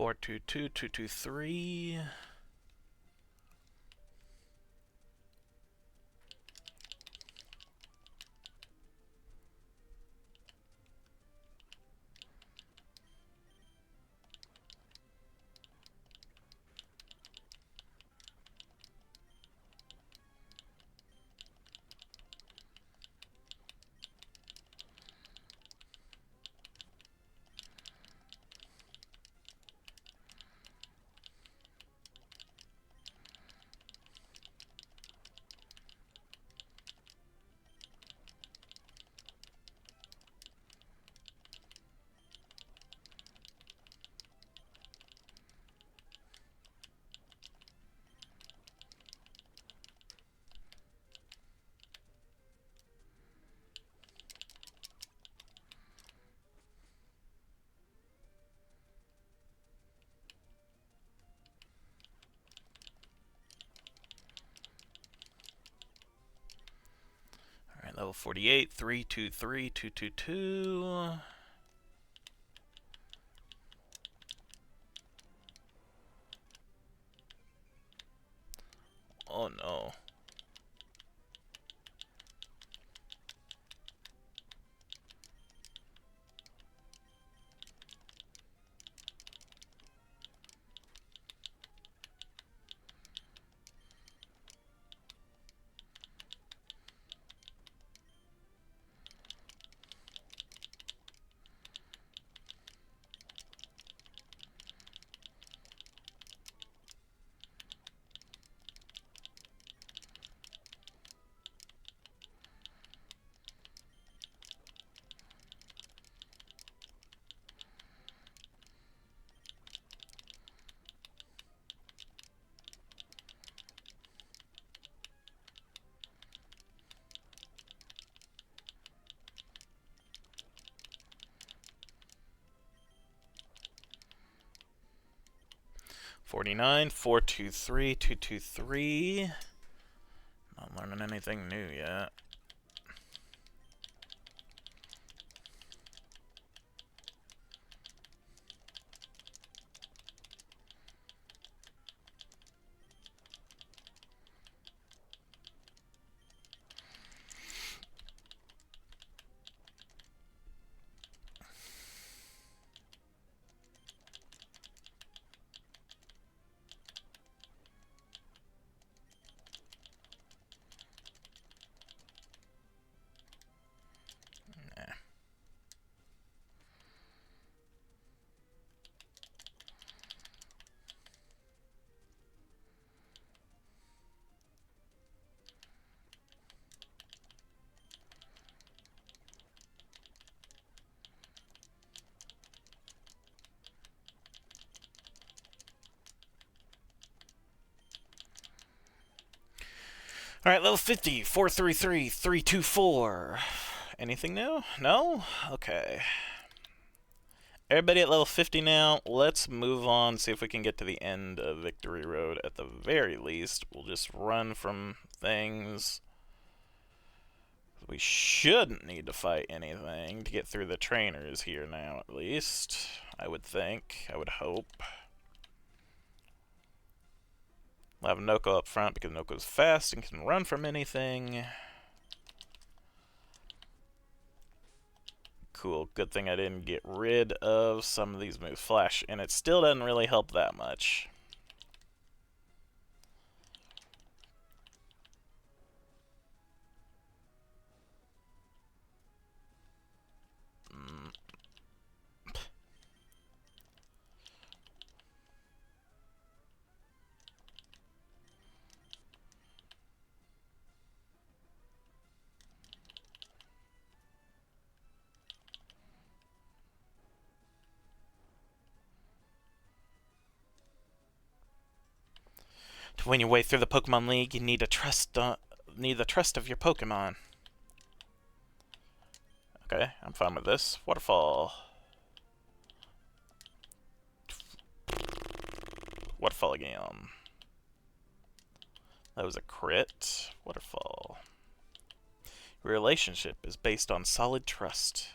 4, 2, 2, 2, 2, 3. Alright, level 48, 3, 2, 3, 2, 2, 2. Oh no. $49, 423, 223. Not learning anything new yet. Alright, level 50, 433, 324. Anything new? No? Okay. Everybody at level 50 now. Let's move on, see if we can get to the end of Victory Road at the very least. We'll just run from things. We shouldn't need to fight anything to get through the trainers here now, at least. I would think. I would hope. We'll have Noko up front because Noko's fast and can run from anything. Cool. Good thing I didn't get rid of some of these moves. Flash, and it still doesn't really help that much. To win your way through the Pokemon League, you need the trust of your Pokemon. Okay, I'm fine with this. Waterfall. Waterfall again. That was a crit. Waterfall. Your relationship is based on solid trust.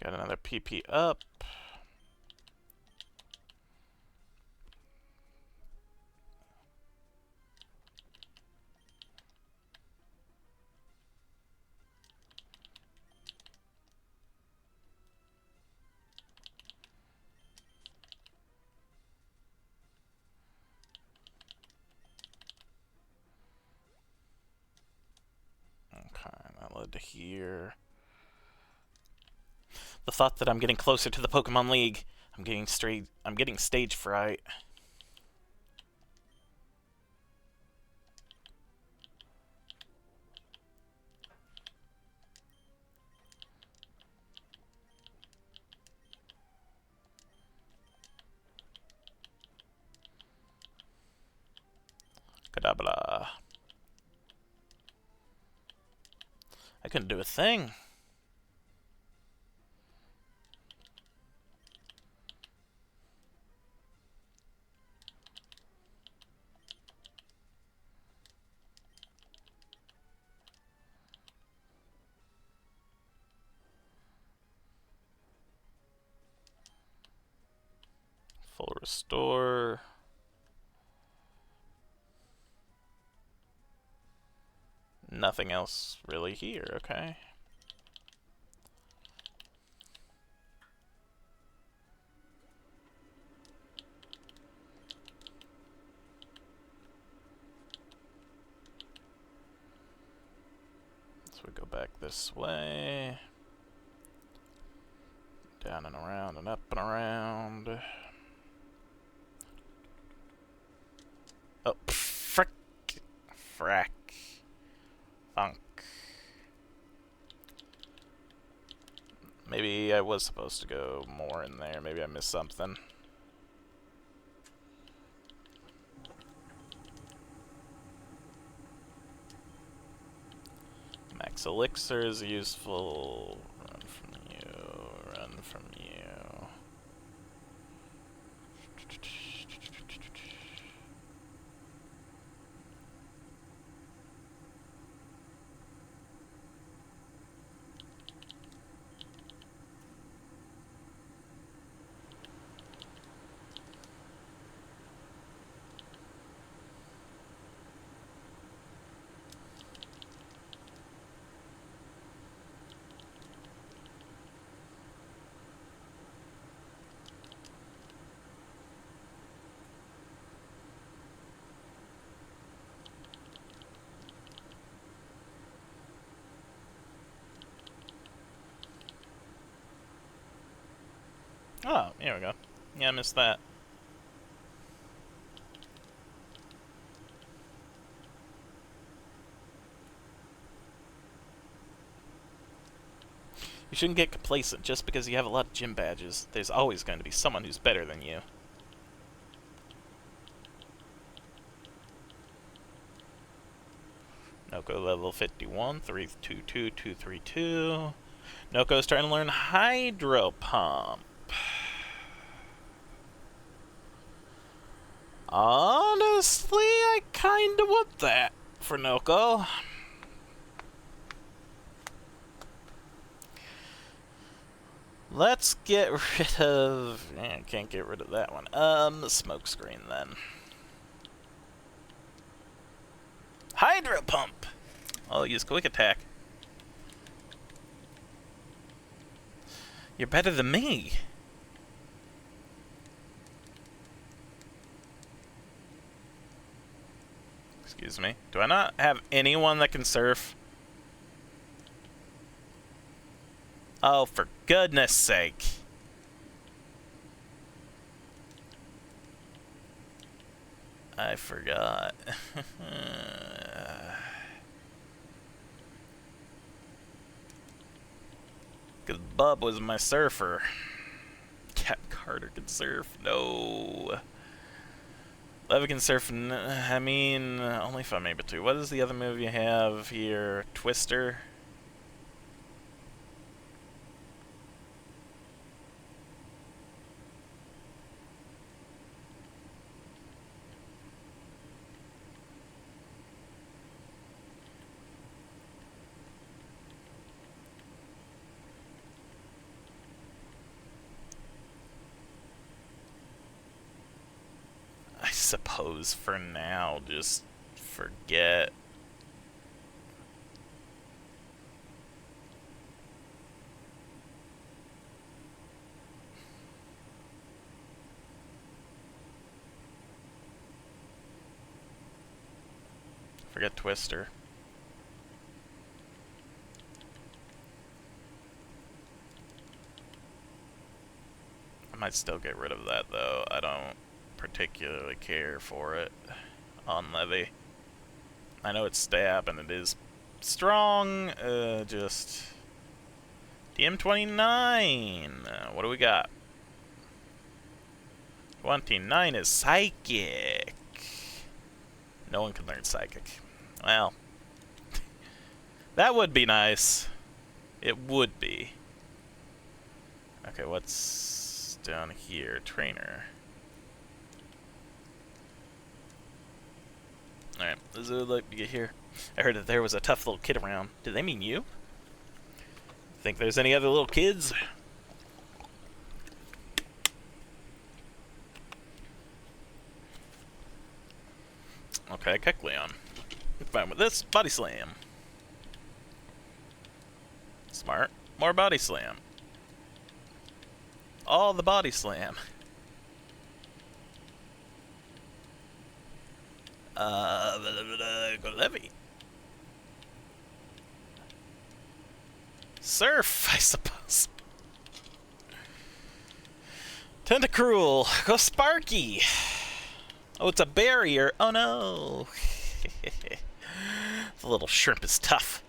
Got another PP up. Okay, that led to here. The thought that I'm getting closer to the Pokemon League. I'm getting stage fright. Kadabla. I couldn't do a thing. Full restore. Nothing else really here, okay. So we go back this way. Down and around and up and around. Oh, frick. Frack. Funk. Maybe I was supposed to go more in there. Maybe I missed something. Max Elixir is useful. Run from you. Run from you. Oh, here we go. Yeah, I missed that. You shouldn't get complacent just because you have a lot of gym badges. There's always going to be someone who's better than you. Noko level 51, 322, 232. Noko's trying to learn Hydro Pump. Honestly, I kinda want that for Noko. Let's get rid of... can't get rid of that one. The smoke screen then. Hydro Pump! I'll use Quick Attack. You're better than me. Excuse me. Do I not have anyone that can surf? Oh, for goodness sake. I forgot. Because Bub was my surfer. Cap Carter can surf. No. Leva can surf. I mean, only if I'm able to. What is the other move you have here? Twister? I suppose for now, just forget. Forget Twister. I might still get rid of that though. I don't particularly care for it on Levy. I know it's stab and it is strong, just DM29. What do we got? 29 is Psychic. No one can learn Psychic. Well, that would be nice. It would be. Okay, what's down here? Trainer. Alright, this would like to get here. I heard that there was a tough little kid around. Do they mean you? Think there's any other little kids? Okay, Kekleon. Fine with this. Body Slam. Smart. More Body Slam. All the Body Slam. Go Levy. Surf, I suppose. Tentacruel. Go Sparky. Oh, it's a barrier. Oh no. The little shrimp is tough.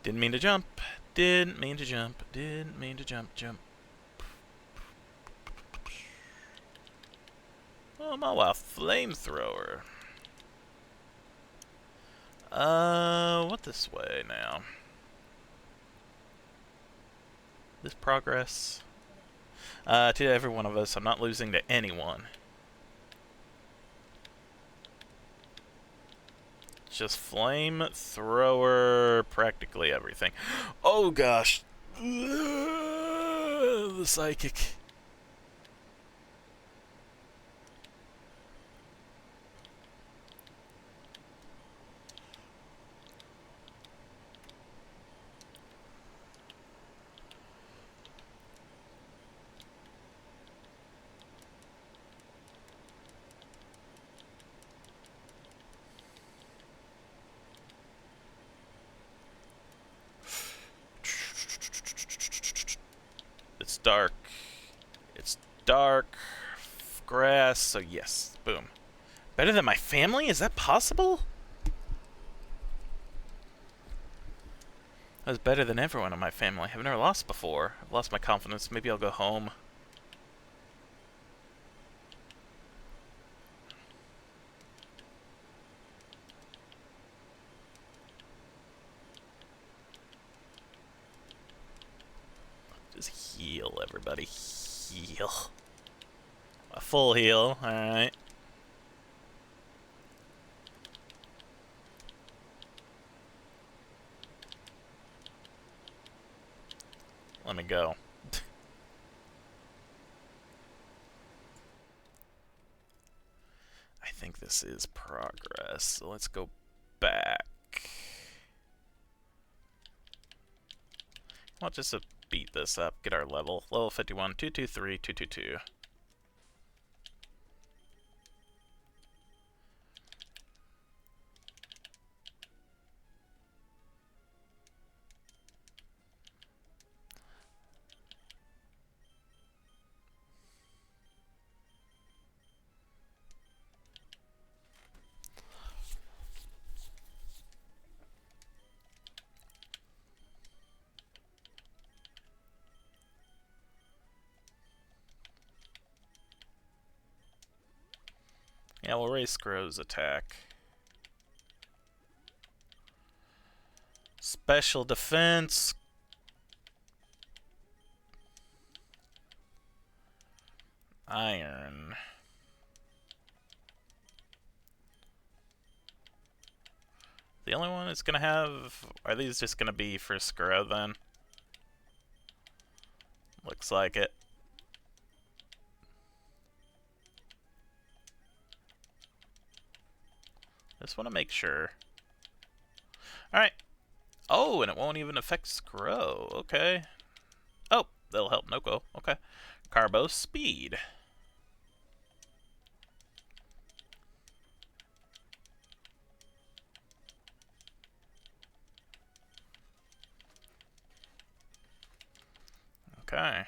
Didn't mean to jump. Didn't mean to jump. Didn't mean to jump. Oh, my wow, flamethrower. What this way now? This progress. To every one of us, I'm not losing to anyone. Just flamethrower, practically everything. Oh gosh. The psychic. It's dark. It's dark. Grass, so yes. Boom. Better than my family? Is that possible? I was better than everyone in my family. I've never lost before. I've lost my confidence. Maybe I'll go home. Just heal, everybody. Heal. A full heal. Alright. Let me go. I think this is progress. So let's go back. I'll just beat this up. Get our level. Level 51, 223, 222. Yeah, we'll raise Scrow's attack. Special defense. Iron. The only one it's gonna have... Are these just gonna be for Scrow then? Looks like it. Just want to make sure. Alright. Oh, and it won't even affect Scrow. Okay. Oh, that'll help Noko. Okay. Carbo speed. Okay.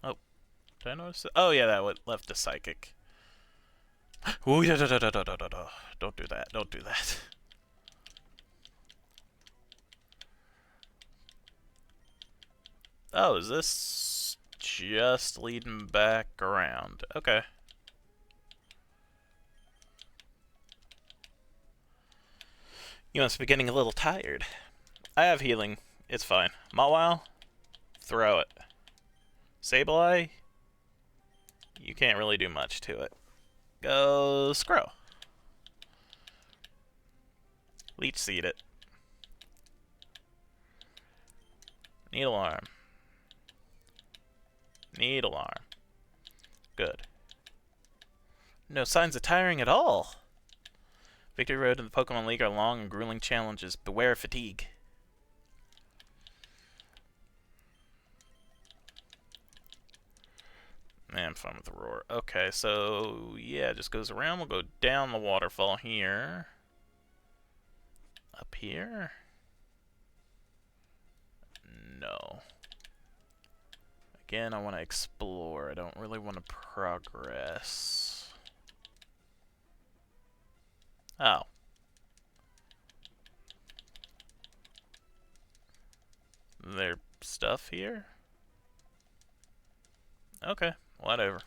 Oh, did I notice it? Oh, yeah, that left a psychic. Ooh, da, da, da, da, da, da, da. Don't do that. Don't do that. Oh, is this just leading back around? Okay. You must be getting a little tired. I have healing. It's fine. Mawile, throw it. Sableye, you can't really do much to it. Go Scrow. Leech Seed it. Needle Arm. Needle Arm. Good. No signs of tiring at all. Victory Road and the Pokemon League are long and grueling challenges. Beware fatigue. Man, I'm fine with the roar. Okay, so yeah, it just goes around. We'll go down the waterfall here. Up here? No. Again, I want to explore. I don't really want to progress. Oh. There's stuff here? Okay, whatever.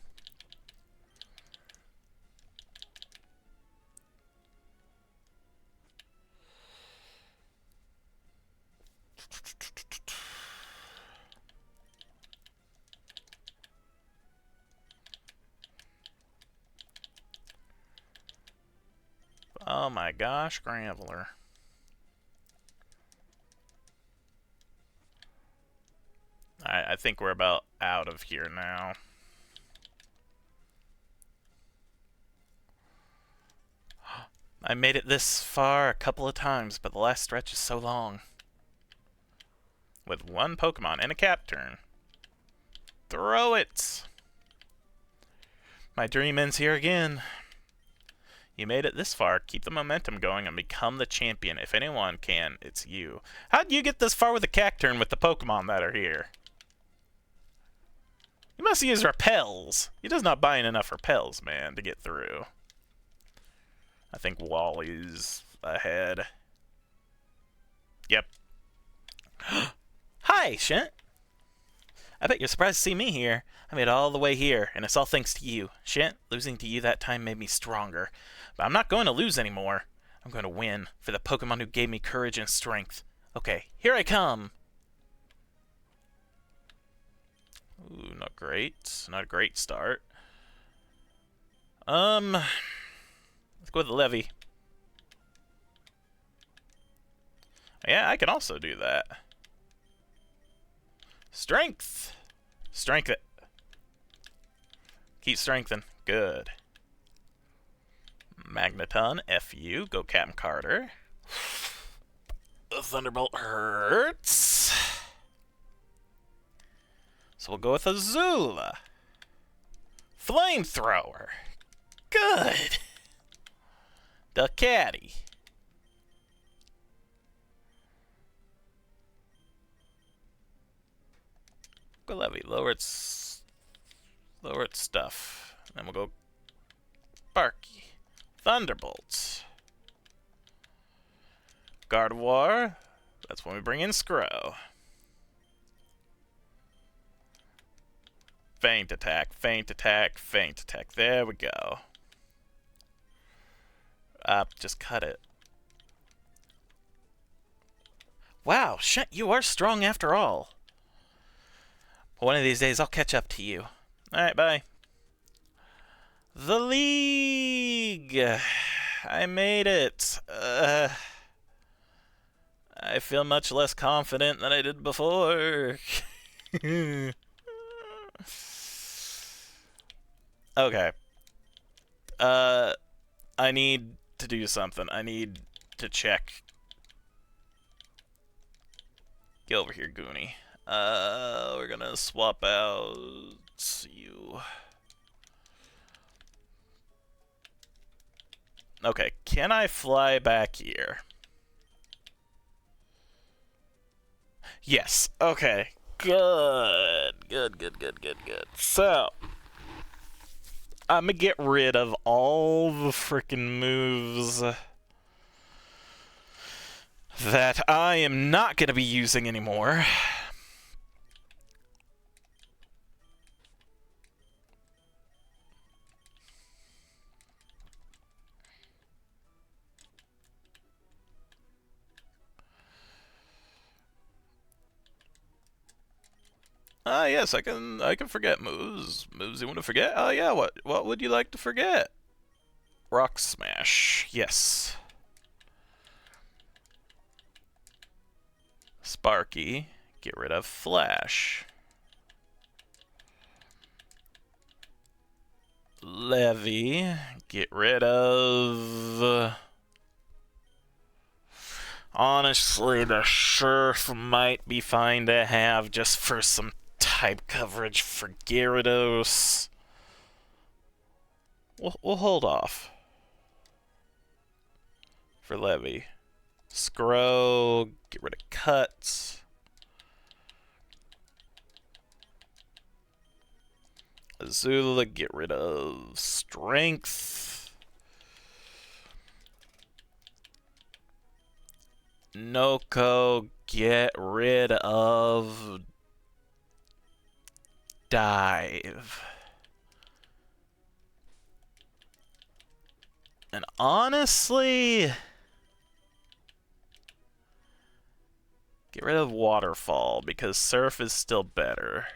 Oh my gosh, Graveler. I think we're about out of here now. I made it this far a couple of times, but the last stretch is so long. With one Pokemon and a cap turn. Throw it! My dream ends here again. You made it this far. Keep the momentum going and become the champion. If anyone can, it's you. How'd you get this far with the Cacturn with the Pokemon that are here? You must use repels. You're just not buying enough repels, man, to get through. I think Wally's ahead. Yep. Hi, Shint. I bet you're surprised to see me here. I made it all the way here, and it's all thanks to you. Shint, losing to you that time made me stronger. But I'm not going to lose anymore. I'm going to win for the Pokemon who gave me courage and strength. Okay, here I come. Ooh, not great. Not a great start. Let's go with the Levy. Yeah, I can also do that. Strength! Strength it. Keep strengthening. Good. Magneton, F-U. Go Captain Carter. The Thunderbolt hurts. So we'll go with Azula. Flamethrower. Good. Ducati. Go Levy. Lower its stuff. Then we'll go Barky. Thunderbolts. Gardevoir. That's when we bring in Scrow. Feint attack, feint attack, feint attack. There we go. Just cut it. Wow, shit, you are strong after all. One of these days I'll catch up to you. Alright, bye. The League! I made it. I feel much less confident than I did before. Okay. I need to do something. I need to check. Get over here, Goonie. We're gonna swap out you. Okay, can I fly back here? Yes. Okay. Good. Good. So, I'm gonna get rid of all the frickin' moves that I am not gonna be using anymore. Yes, I can forget moves. Moves you want to forget? Oh yeah, what would you like to forget? Rock Smash. Yes. Sparky. Get rid of Flash. Levy. Get rid of... Honestly, the Surf might be fine to have just for some type coverage for Gyarados. We'll hold off for Levy. Scrow, get rid of Cuts. Azula, get rid of Strength. Noko, get rid of Dive. And honestly, get rid of Waterfall because Surf is still better.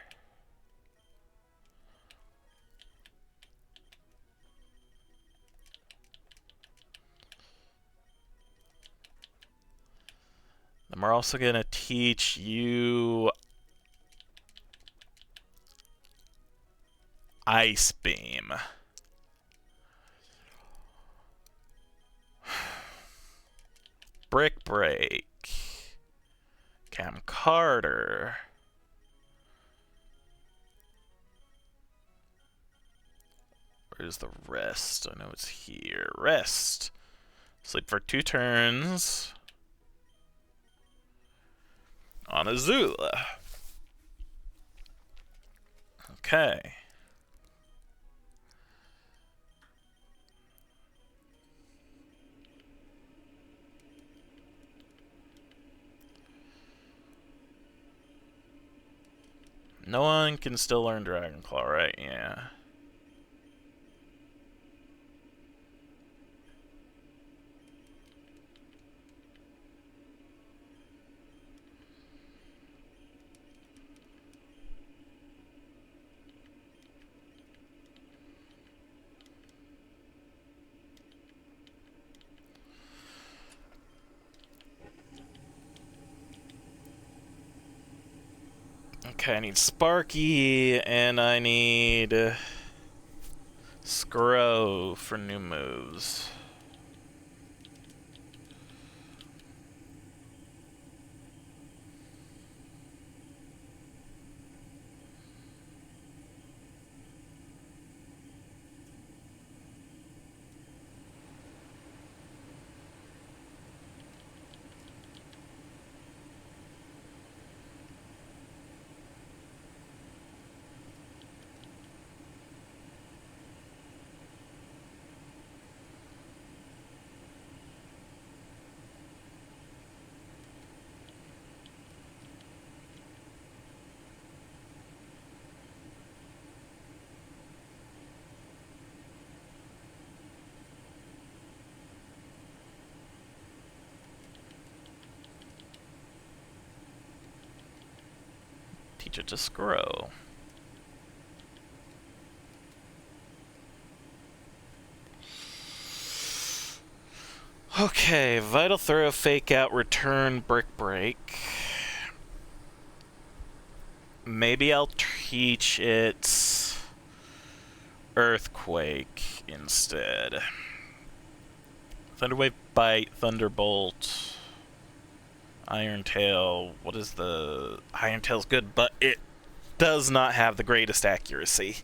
And we're also going to teach you Ice Beam. Brick Break. Cam Carter. Where's the rest? I know it's here. Rest. Sleep for 2 turns. On Azula. Okay. No one can still learn Dragon Claw, right? Yeah. Okay, I need Sparky, and I need Scrow for new moves. Teach it to Scrow. Okay, Vital Throw, Fake Out, Return, Brick Break. Maybe I'll teach it Earthquake instead. Thunderwave, Bite, Thunderbolt, Iron Tail. What is the... Iron Tail's good, but it does not have the greatest accuracy.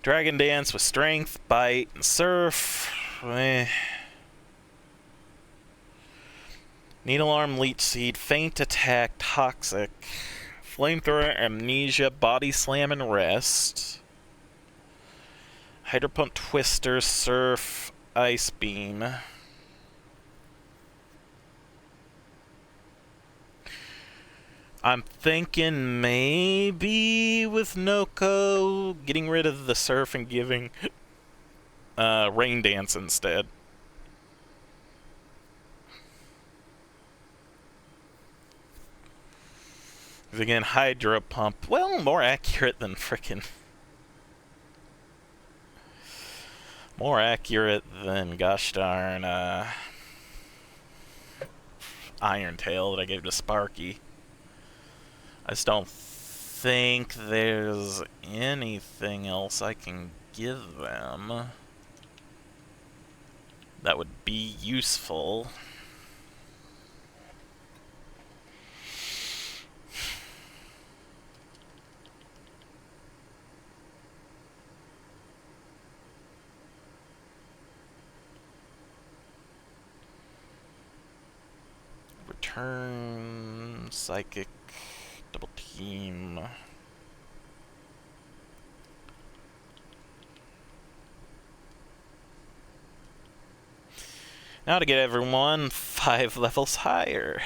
Dragon Dance with Strength, Bite, and Surf. Needle Arm, Leech Seed, Faint Attack, Toxic, Flamethrower, Amnesia, Body Slam, and Rest. Hydro Pump, Twister, Surf, Ice Beam. I'm thinking maybe with Noko getting rid of the Surf and giving Rain Dance instead. Again, Hydro Pump. Well, more accurate than frickin'. More accurate than gosh darn Iron Tail that I gave to Sparky. I just don't think there's anything else I can give them that would be useful. Return, Psychic, Double Team. Now to get everyone 5 levels higher.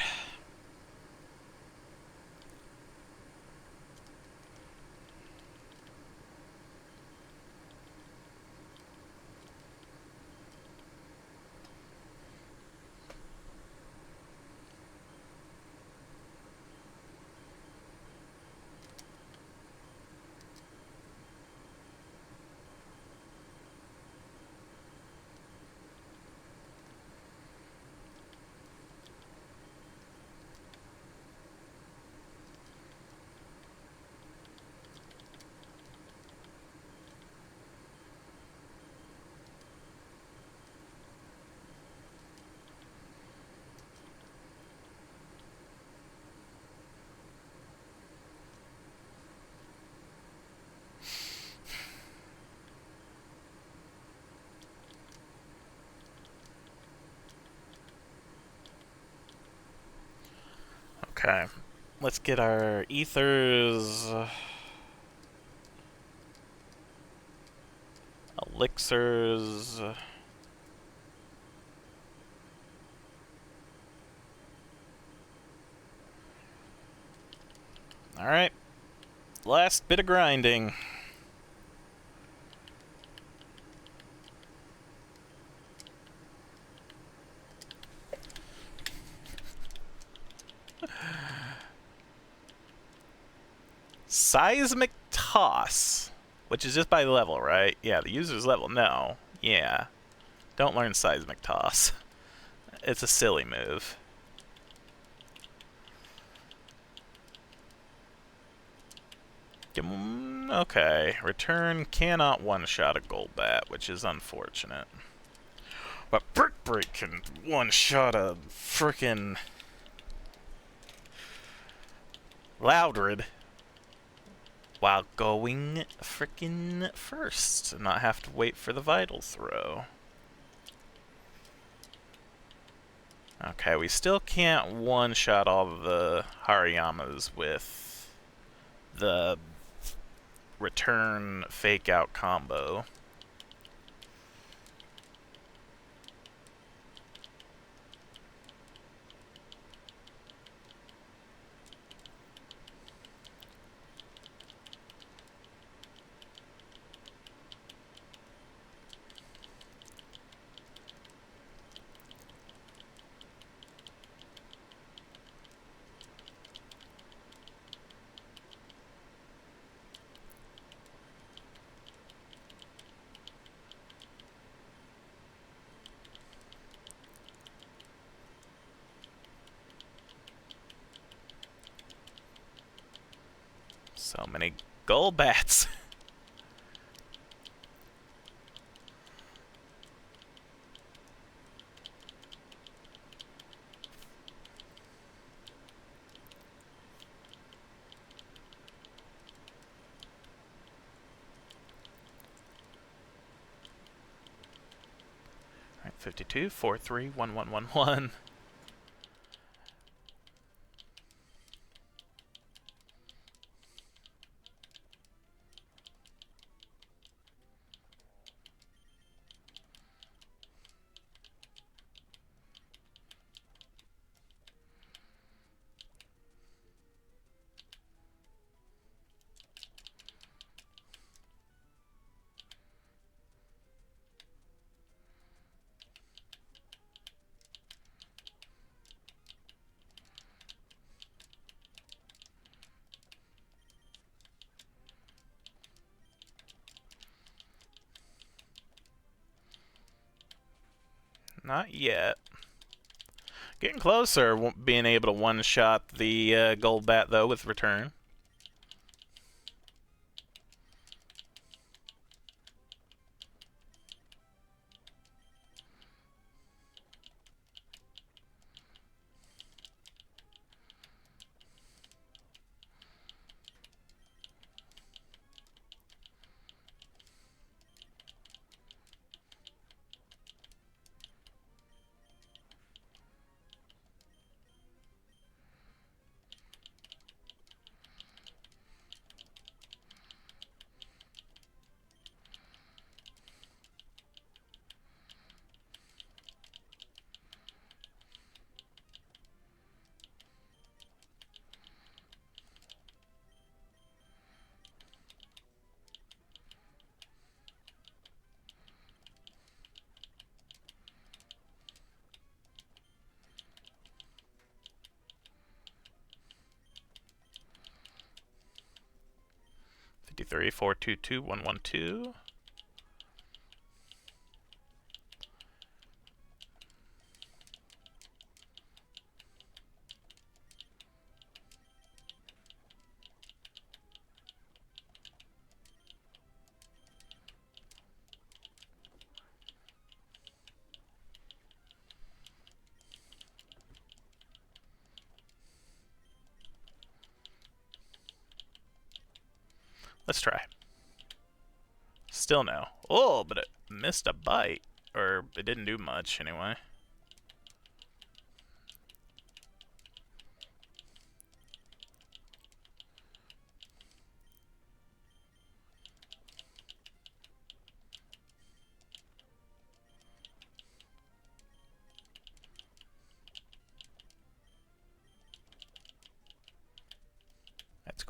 Okay. Let's get our ethers, elixirs. Alright. Last bit of grinding. Seismic Toss. Which is just by level, right? Yeah, the user's level. No. Yeah. Don't learn Seismic Toss. It's a silly move. Okay. Return cannot one-shot a Golbat, which is unfortunate. But Brick Break can one-shot a frickin' Loudred while going frickin' first and not have to wait for the Vital Throw. Okay, we still can't one-shot all of the Hariyamas with the return fake-out combo. So many Golbats. Alright, 52, 43, 1111. Not yet. Getting closer, being able to one-shot the Golbat, though, with return. Three, 4, 2, 2, 1, 1, 2. Let's try. Still no. Oh, but it missed a bite. Or it didn't do much, anyway.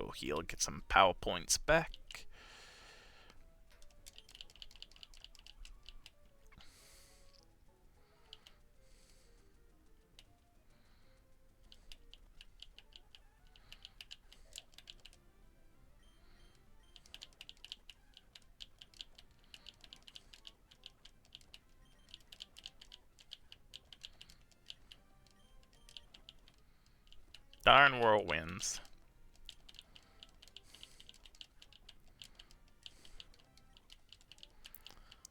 go heal, get some power points back. Darn whirlwinds.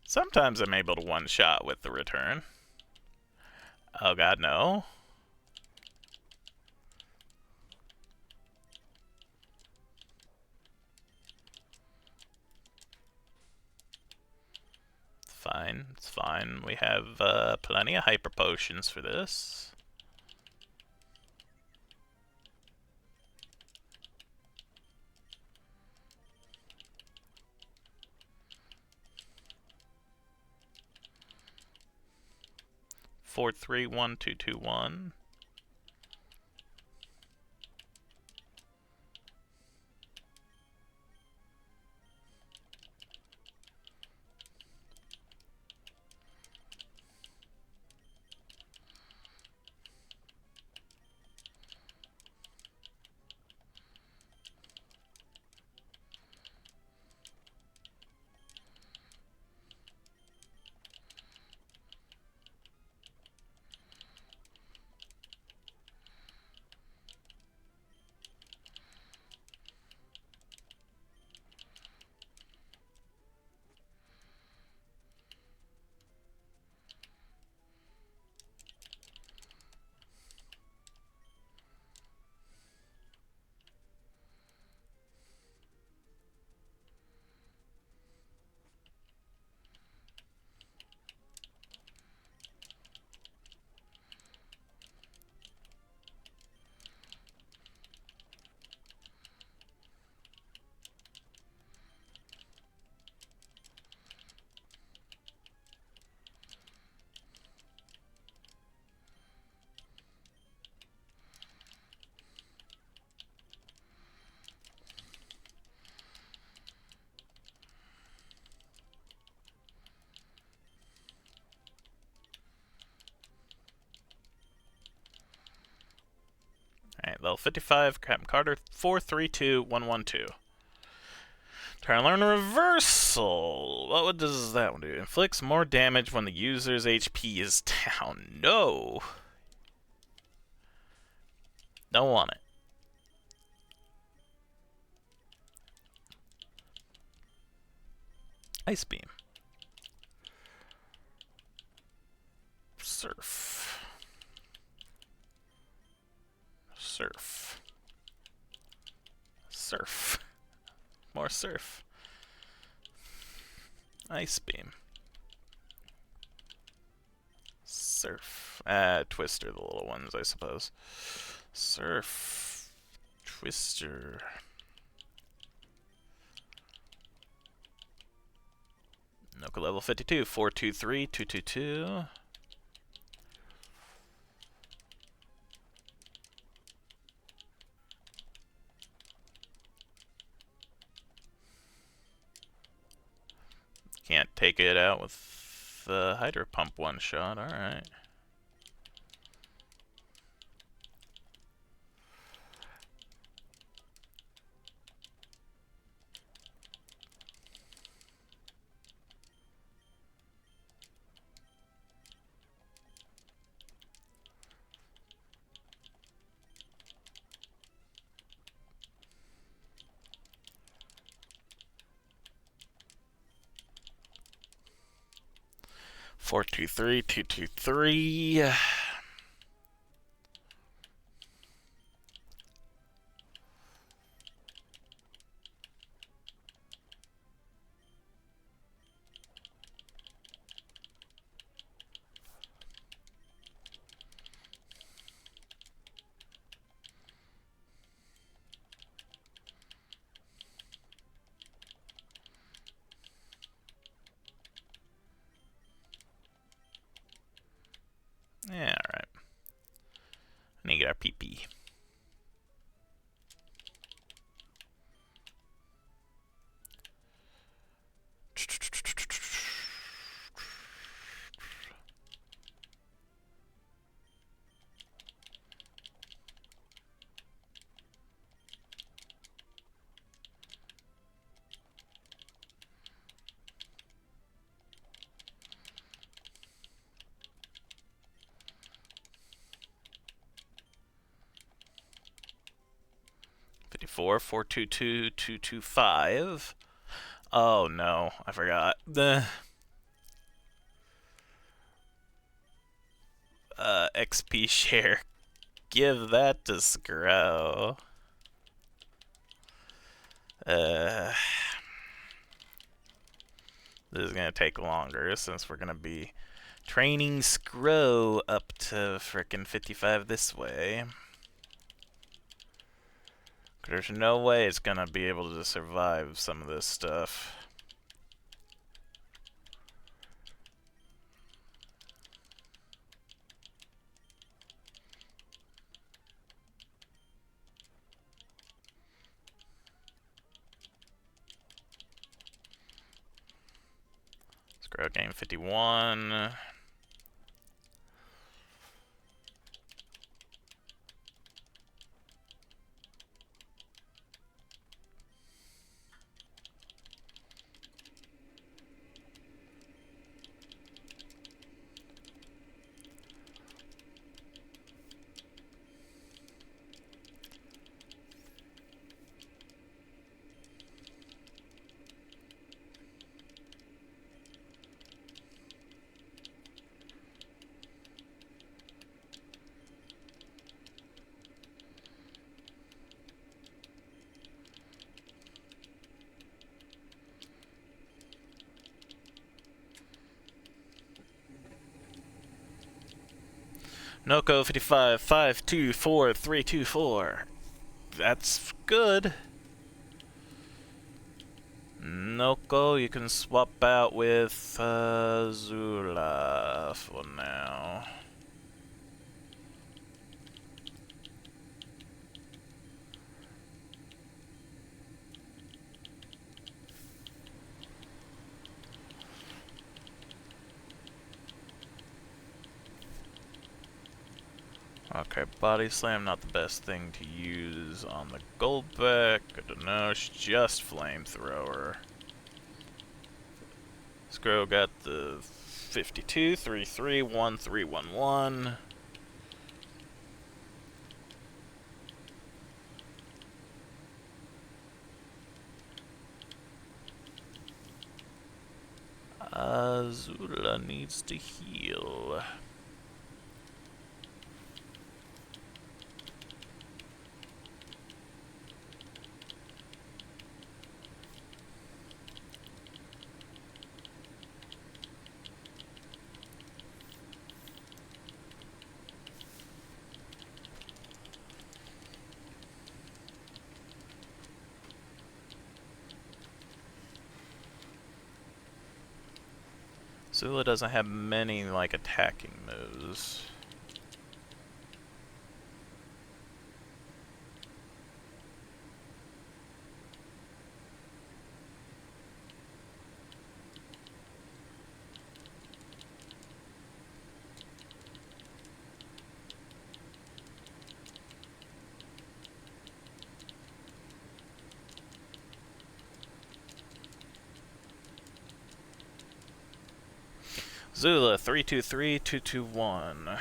Sometimes I'm able to one-shot with the return. Oh god, no. It's fine, it's fine. We have plenty of hyper potions for this. Four, three, one, two, two, one. Alright, level 55, Captain Carter, 432112. Try to learn Reversal. What does that one do? Inflicts more damage when the user's HP is down. No. Don't want it. Ice Beam. Surf. Surf. Surf. More surf. Ice Beam. Surf. Twister, the little ones, I suppose. Surf. Twister. Noka level 52. 423, 222. Can't take it out with the Hydro Pump one shot, alright. Four, two, three, two, two, three. Yeah, alright. I need to get our PP. 54 422 225. Oh no, I forgot. The XP share. Give that to Scro. This is gonna take longer since we're gonna be training Scro up to frickin' 55 this way. There's no way it's gonna be able to survive some of this stuff. Scro game 51. Noko 55 524 324. That's good. Noko, you can swap out with Zula for now. Okay, body slam, not the best thing to use on the Goldback. Good to know, it's just flamethrower. Scro got the 52 33 1311. Zula needs to heal. Zula doesn't have many, like, attacking moves. Zula 323 221.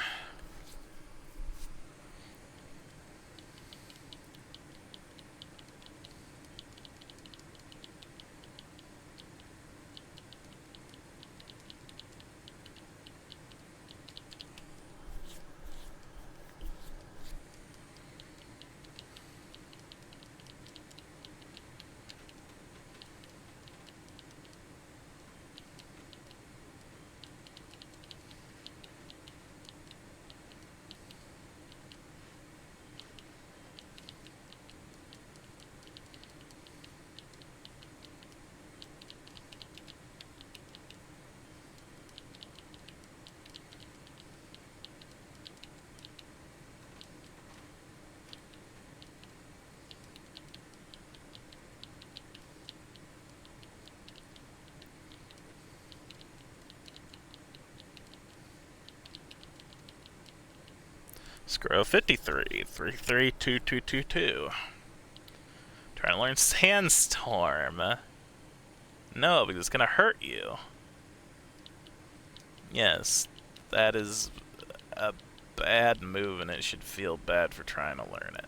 Scro 53 33 2222. Trying to learn Sandstorm. No, because it's gonna hurt you. Yes, that is a bad move and it should feel bad for trying to learn it.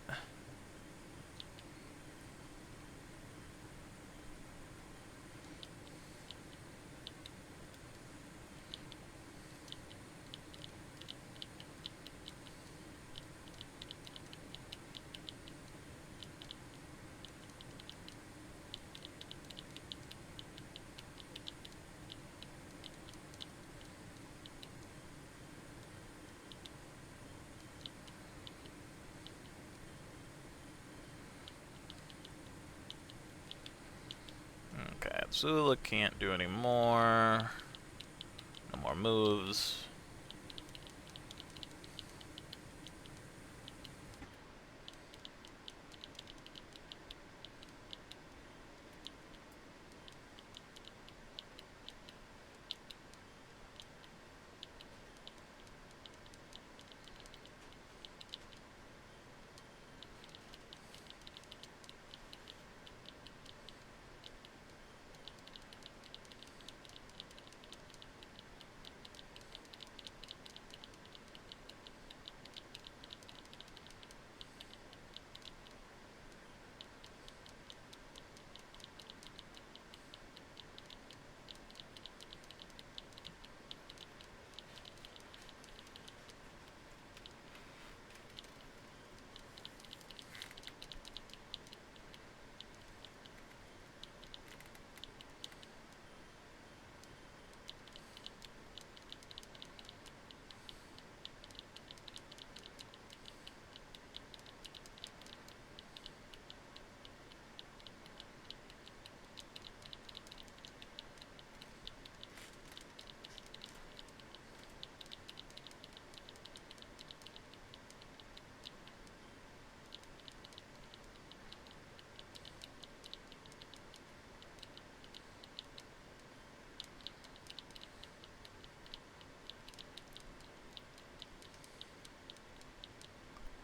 Zula can't do any more. No more moves.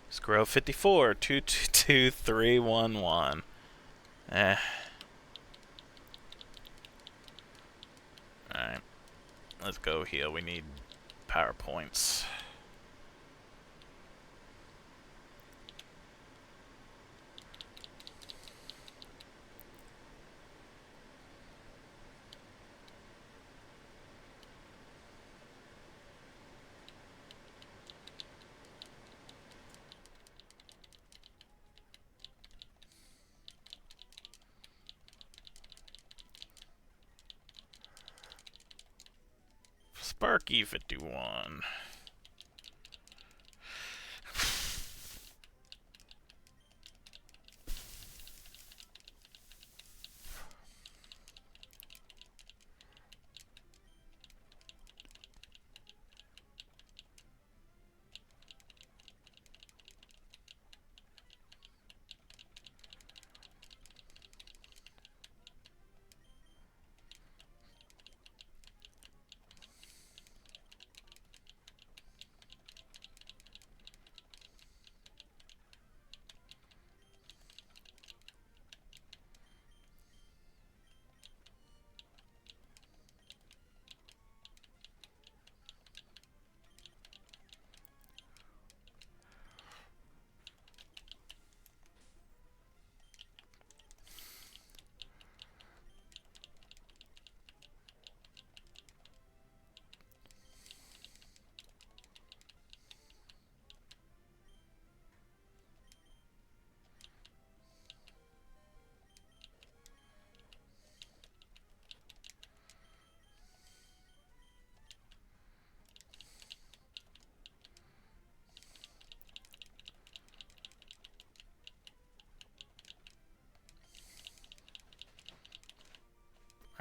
Scroll 54, 222, 311. Eh. Alright. Let's go heal. We need power points. Sparky 51.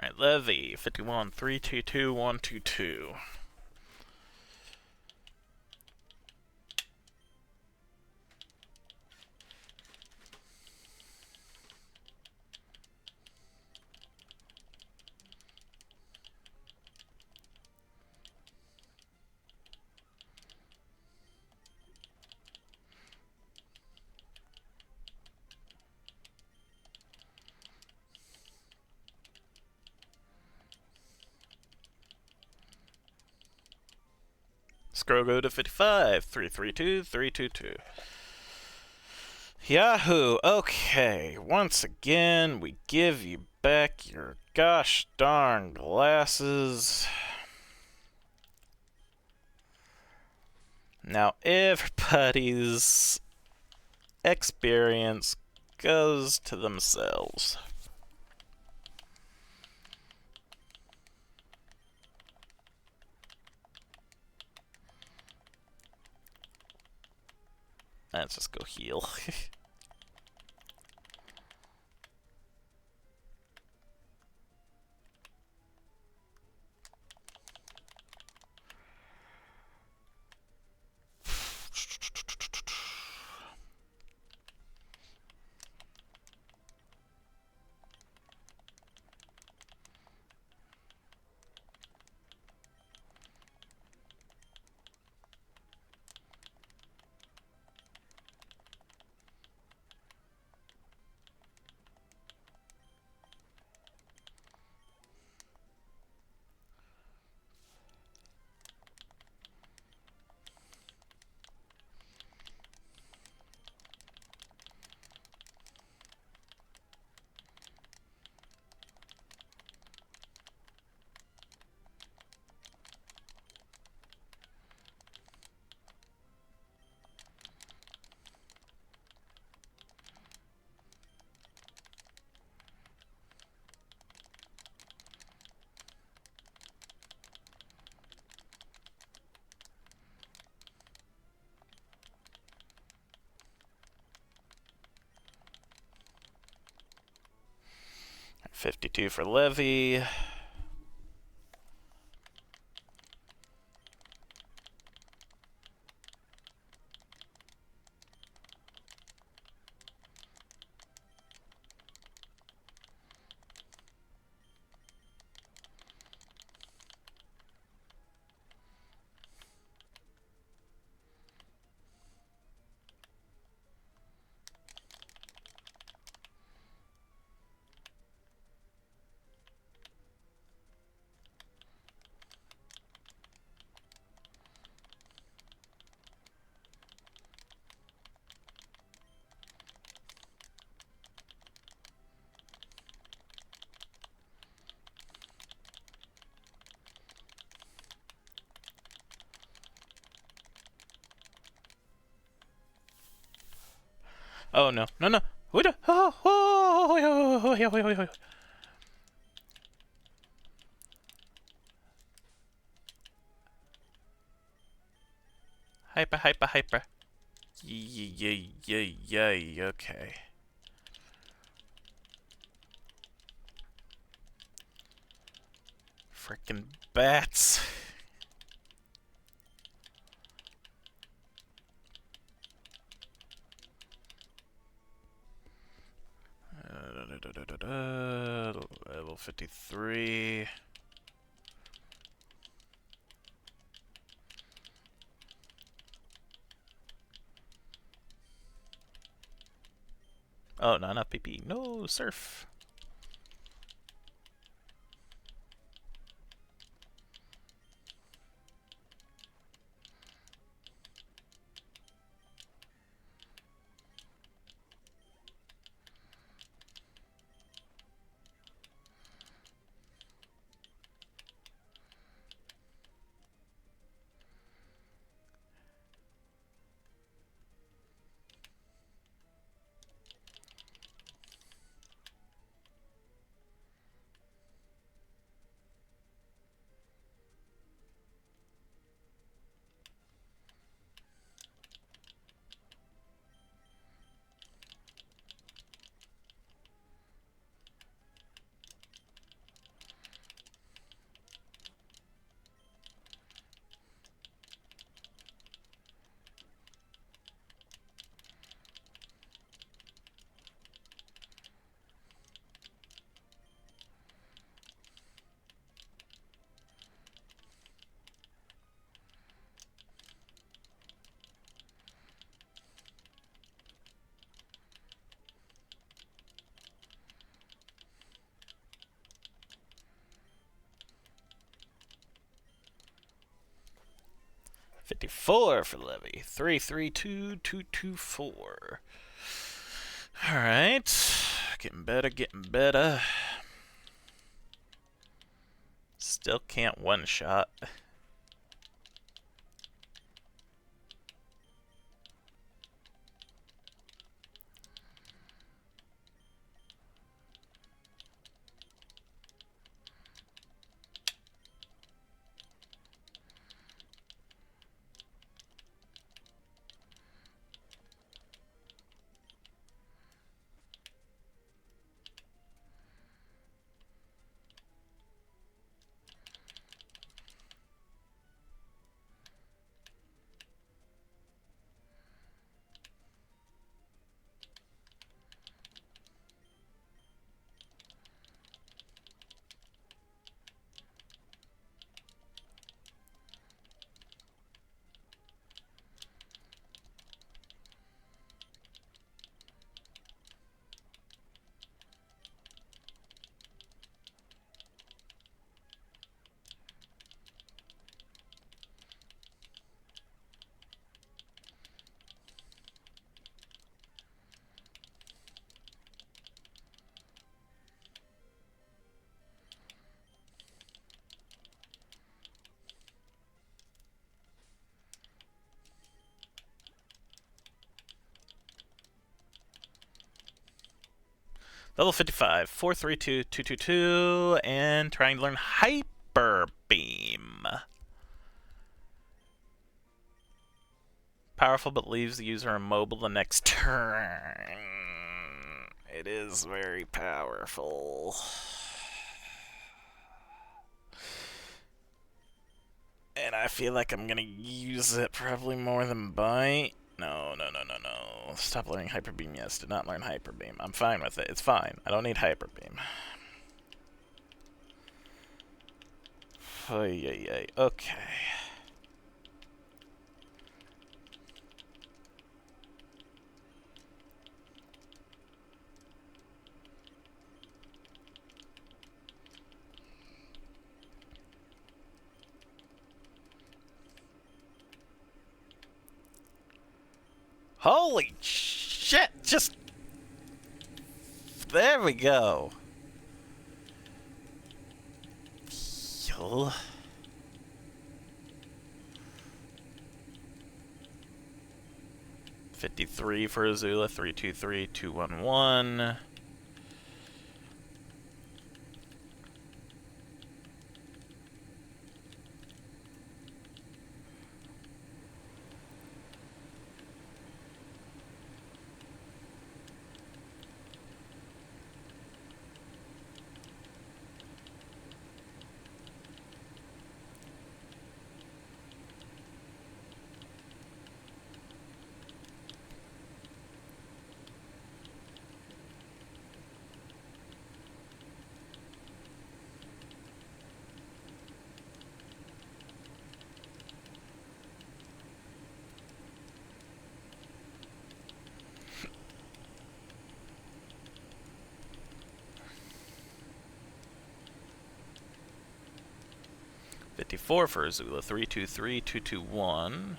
Alright, Levy 51, 322, 122. Scroll go to 55, 332, 322. Yahoo! Okay, once again, we give you back your gosh darn glasses. Now everybody's experience goes to themselves. Let's just go heal. 52 for Levy. Oh no, no, no. Hyper, hyper, hyper. Yay, yay, yay, okay. Frickin' bats. Level 53. Oh, no, not PP. No, surf. $54 for Levy. 332224. Alright. Getting better, getting better. Still can't one shot. Level 55, 432222, and trying to learn Hyper Beam. Powerful but leaves the user immobile the next turn. It is very powerful. And I feel like I'm gonna use it probably more than Bite. No. Stop learning Hyper Beam. Yes, did not learn Hyper Beam. I'm fine with it. It's fine. I don't need Hyper Beam. Okay. Holy shit! Just... There we go. Yo. $53 for Azula, 323, 211. $54 for Azula, 323, 221.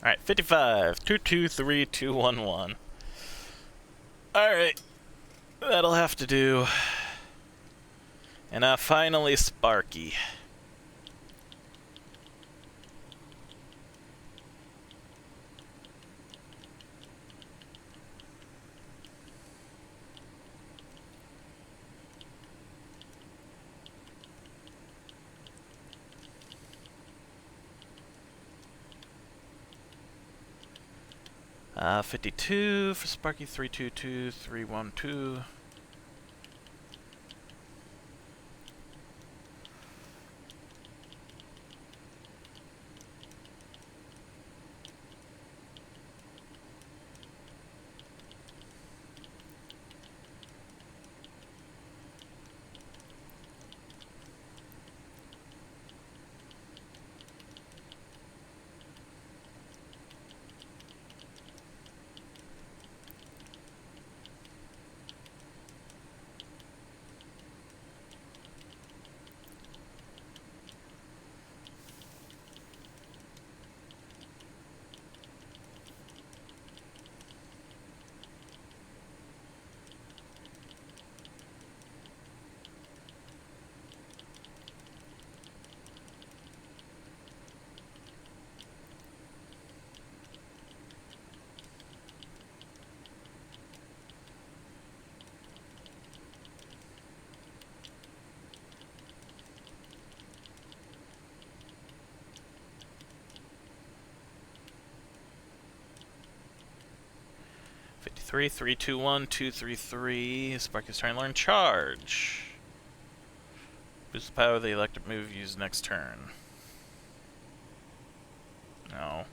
Alright, 55, 223, 211. Alright, that'll have to do. And finally Sparky. $52 for Sparky, 322, 312. Three, 3, 2, 1, 2, 3, 3. Sparky's trying to learn Charge. Boost the power of the electric move used next turn. No.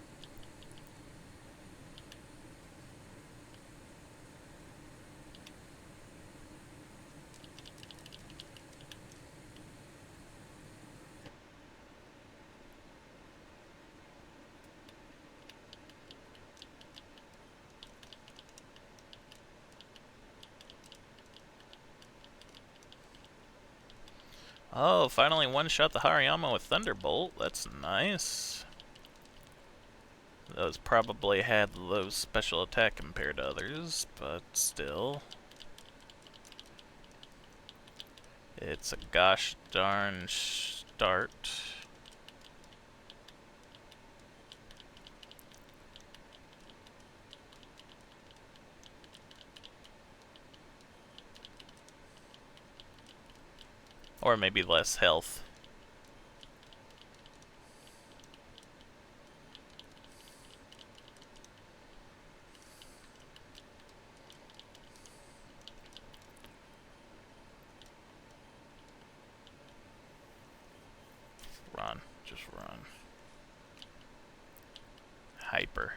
Oh, finally one-shot the Hariyama with Thunderbolt. That's nice. Those probably had low special attack compared to others, but still. It's a gosh darn start. Or maybe less health. Run. Just run. Hyper.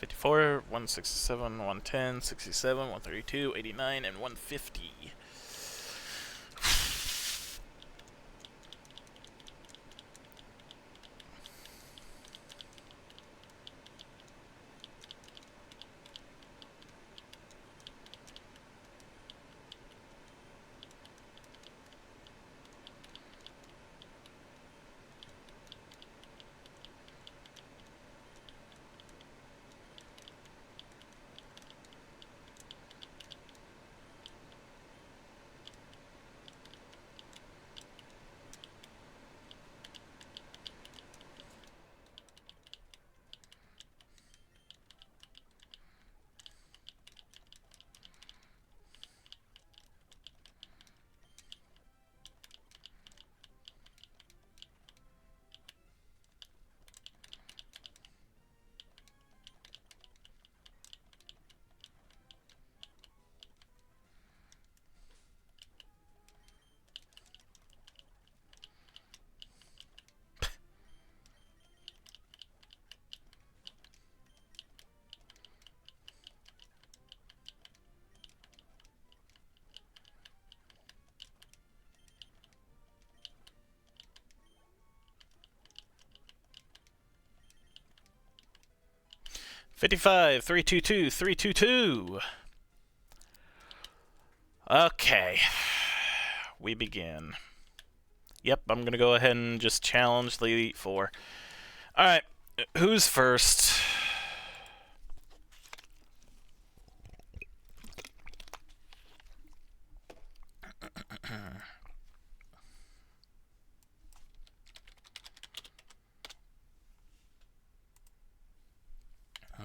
$54, $167, $110, $67, $132, $89, and $150. $55, $322, $322. Okay. We begin. Yep, I'm gonna go ahead and just challenge the Elite Four. Alright, who's first?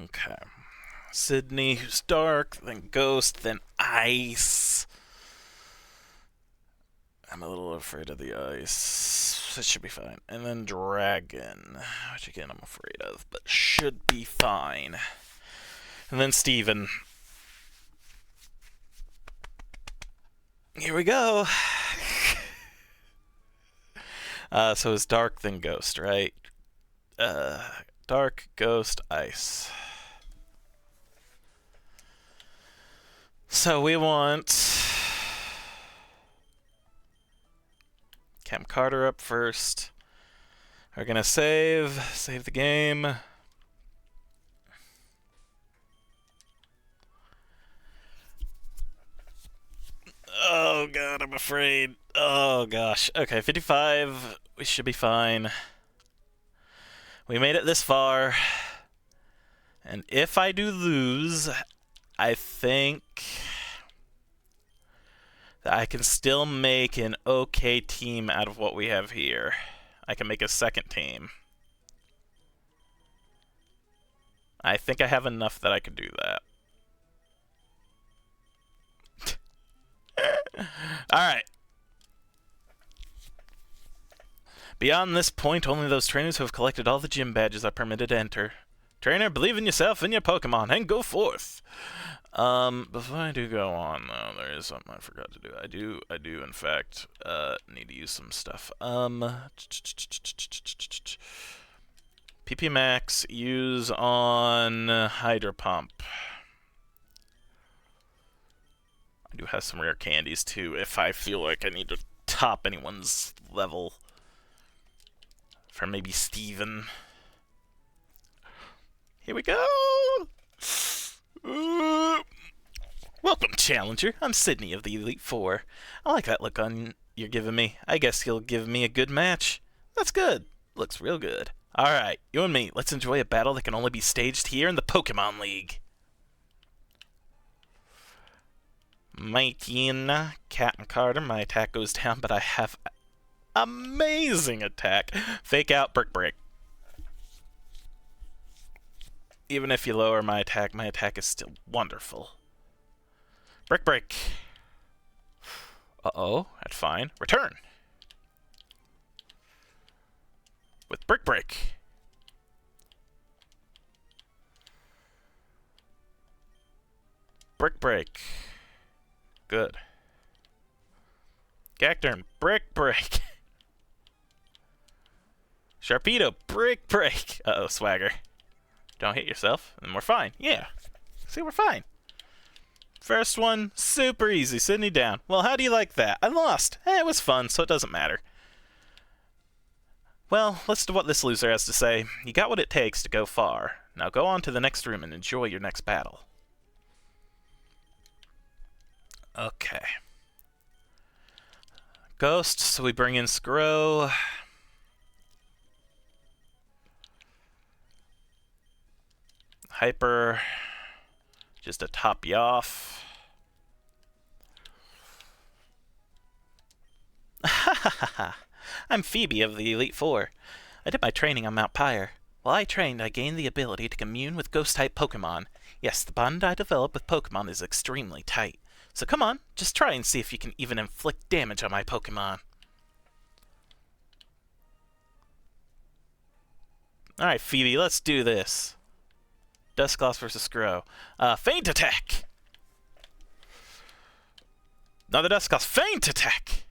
Okay. Sydney, who's dark, then ghost, then ice. I'm a little afraid of the ice. It should be fine. And then dragon, which again I'm afraid of, but should be fine. And then Steven. Here we go. So it's dark, then ghost, right? Dark, ghost, ice. So we want Cam Carter up first. We're gonna save the game. Oh god, I'm afraid. Oh gosh. Okay, 55. We should be fine. We made it this far. And if I do lose, I think that I can still make an okay team out of what we have here. I can make a second team. I think I have enough that I can do that. Alright. Beyond this point, only those trainers who have collected all the gym badges are permitted to enter. Trainer, believe in yourself and your Pokemon, and go forth! Before I do go on, though, there is something I forgot to do. I do, in fact, need to use some stuff. PP Max, use on Hydro Pump. I do have some rare candies, too, if I feel like I need to top anyone's level. for maybe Steven. Here we go! Welcome, Challenger. I'm Sydney of the Elite Four. I like that look on you're giving me. I guess you'll give me a good match. That's good. Looks real good. Alright, you and me, let's enjoy a battle that can only be staged here in the Pokémon League. Mikey Captain Carter, my attack goes down, but I have amazing attack. Fake out, Brick Break. Even if you lower my attack is still wonderful. Brick Break. Uh-oh, that's fine. Return. With Brick Break. Brick Break. Good. Cacturn, Brick Break. Sharpedo, Brick Break. Uh-oh, Swagger. Don't hit yourself, and we're fine. Yeah. See, we're fine. First one, super easy. Sydney down. Well, how do you like that? I lost. It was fun, so it doesn't matter. Well, listen to what this loser has to say. You got what it takes to go far. Now go on to the next room and enjoy your next battle. Okay. Ghost, so we bring in Skro. Hyper, just to top you off. I'm Phoebe of the Elite Four. I did my training on Mount Pyre. While I trained, I gained the ability to commune with ghost-type Pokémon. Yes, the bond I developed with Pokémon is extremely tight. So come on, just try and see if you can even inflict damage on my Pokémon. Alright, Phoebe, let's do this. Dusclops versus Skro. Feint attack! Another Dusclops. Feint attack!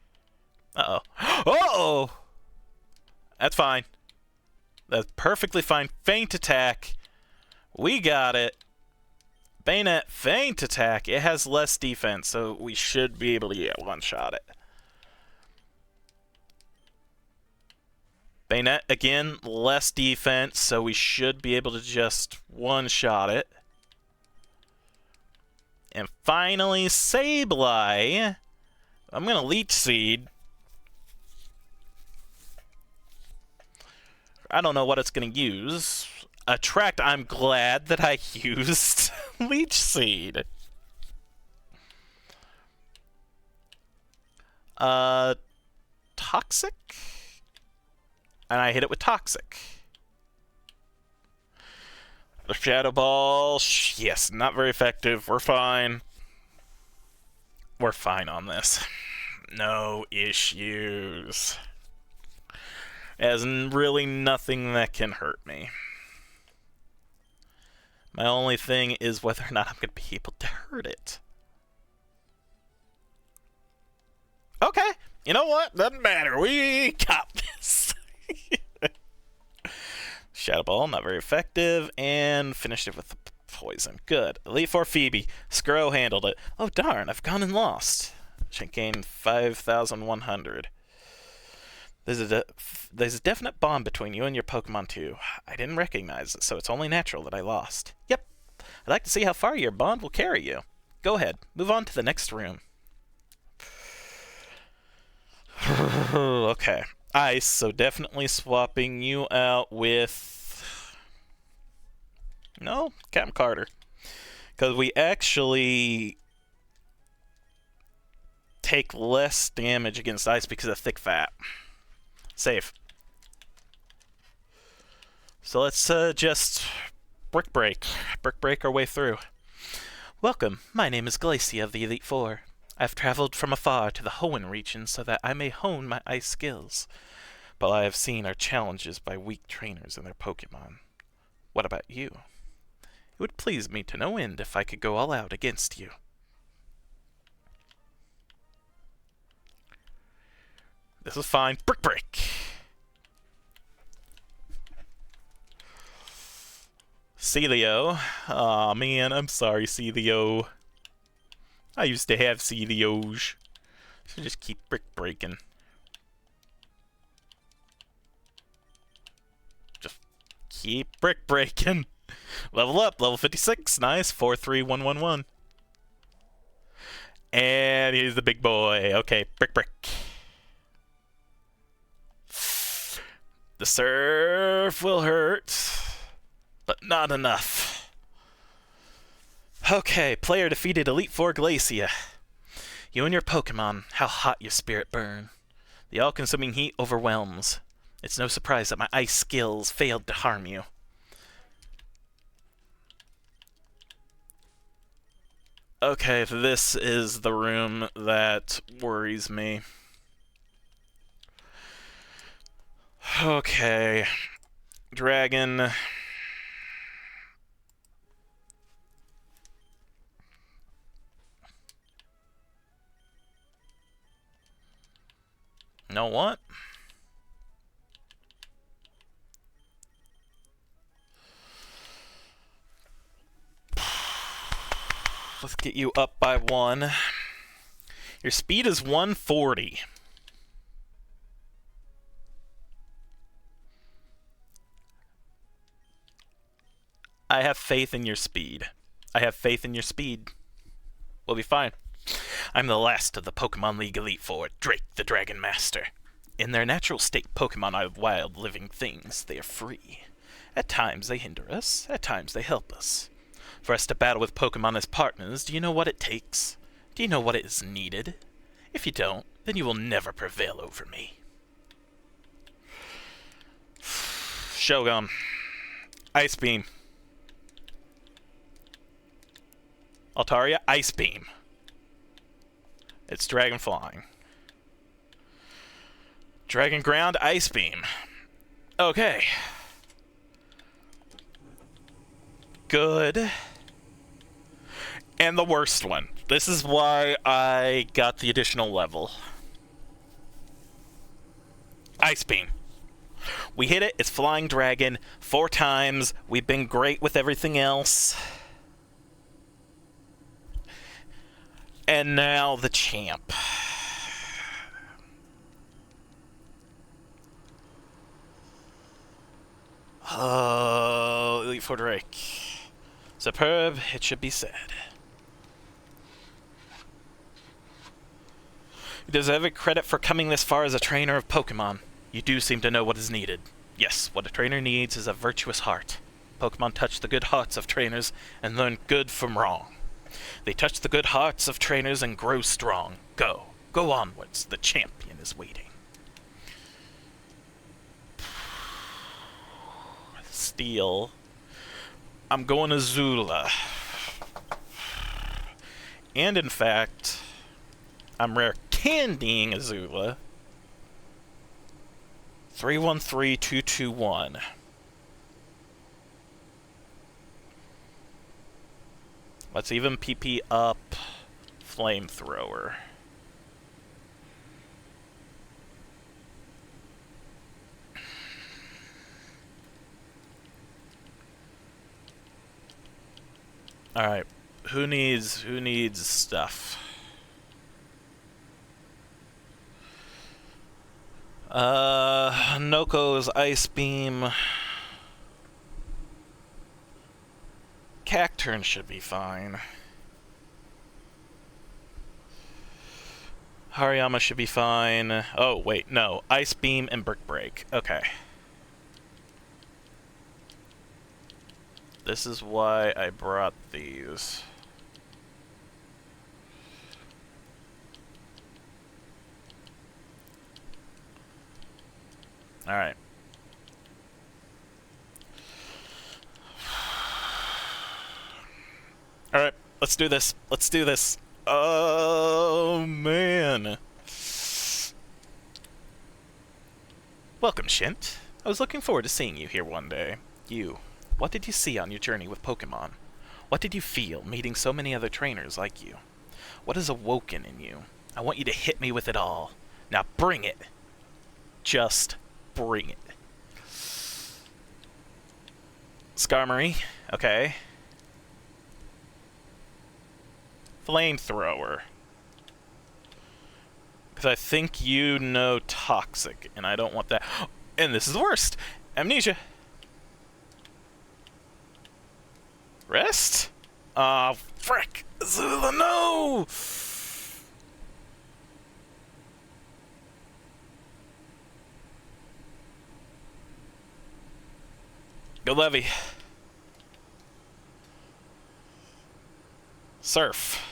Uh-oh. Uh-oh! That's fine. That's perfectly fine. Feint attack. We got it. Bayonet, feint attack. It has less defense, so we should be able to one-shot it. Bayonet, again, less defense, so we should be able to just one-shot it. And finally, Sableye. I'm going to Leech Seed. I don't know what it's going to use. Attract, I'm glad that I used Leech Seed. Toxic? And I hit it with Toxic. The Shadow Ball, yes, not very effective. We're fine. We're fine on this. No issues. There's really nothing that can hurt me. My only thing is whether or not I'm going to be able to hurt it. Okay, you know what? Doesn't matter. We got this. Shadow Ball, not very effective, and finished it with the poison. Good. Elite Four Phoebe. Skro handled it. Oh darn, I've gone and lost. Should gain 5,100. There's a definite bond between you and your Pokemon too. I didn't recognize it, so it's only natural that I lost. Yep. I'd like to see how far your bond will carry you. Go ahead. Move on to the next room. Okay. Ice, so definitely swapping you out with... No, Captain Carter. Because we actually take less damage against ice because of thick fat. Safe. So let's just Brick Break our way through. Welcome, my name is Glacia of the Elite Four. I've traveled from afar to the Hoenn region so that I may hone my ice skills. But I have seen our challenges by weak trainers and their Pokemon. What about you? It would please me to no end if I could go all out against you. This is fine. Brick Break! Celio. Aw, man, I'm sorry, Celio. I used to have Celios. So just keep Brick Breaking. Brick breaking. Level up, level 56. Nice. 43111. And he's the big boy. Okay, brick. The surf will hurt, but not enough. Okay, player defeated Elite Four Glacia. You and your Pokemon, how hot your spirit burn. The all-consuming heat overwhelms. It's no surprise that my ice skills failed to harm you. Okay, this is the room that worries me. Okay. Dragon. Know what? Let's get you up by 1. Your speed is 140. I have faith in your speed. I have faith in your speed. We'll be fine. I'm the last of the Pokemon League Elite Four, Drake the Dragon Master. In their natural state, Pokemon are wild living things. They are free. At times they hinder us, at times they help us. For us to battle with Pokemon as partners, do you know what it takes? Do you know what is needed? If you don't, then you will never prevail over me. Shogun. Ice Beam. Altaria, Ice Beam. It's Dragon Flying. Dragon Ground, Ice Beam. Okay. Good. And the worst one. This is why I got the additional level. Ice Beam. We hit it. It's Flying Dragon 4 times. We've been great with everything else. And now the champ. Oh, Elite Four Drake. Superb, it should be said. You deserve credit for coming this far as a trainer of Pokemon. You do seem to know what is needed. Yes, what a trainer needs is a virtuous heart. Pokemon touch the good hearts of trainers and learn good from wrong. They touch the good hearts of trainers and grow strong. Go. Go onwards. The champion is waiting. Steel. I'm going to Zula. And in fact, I'm rare candying Azula. 313221. Let's even PP up Flamethrower. Alright. Who needs stuff? Noko's Ice Beam. Cacturn should be fine. Hariyama should be fine. Oh, wait, no. Ice Beam and Brick Break. Okay. This is why I brought these. Alright. Alright, let's do this. Let's do this. Oh, man. Welcome, Shint. I was looking forward to seeing you here one day. What did you see on your journey with Pokemon? What did you feel meeting so many other trainers like you? What has awoken in you? I want you to hit me with it all. Now bring it. Just bring it. Skarmory. Okay. Flamethrower. Because I think you know Toxic, and I don't want that. And this is the worst. Amnesia. Rest? Oh, frick! Azula, no! Go Levy. Surf.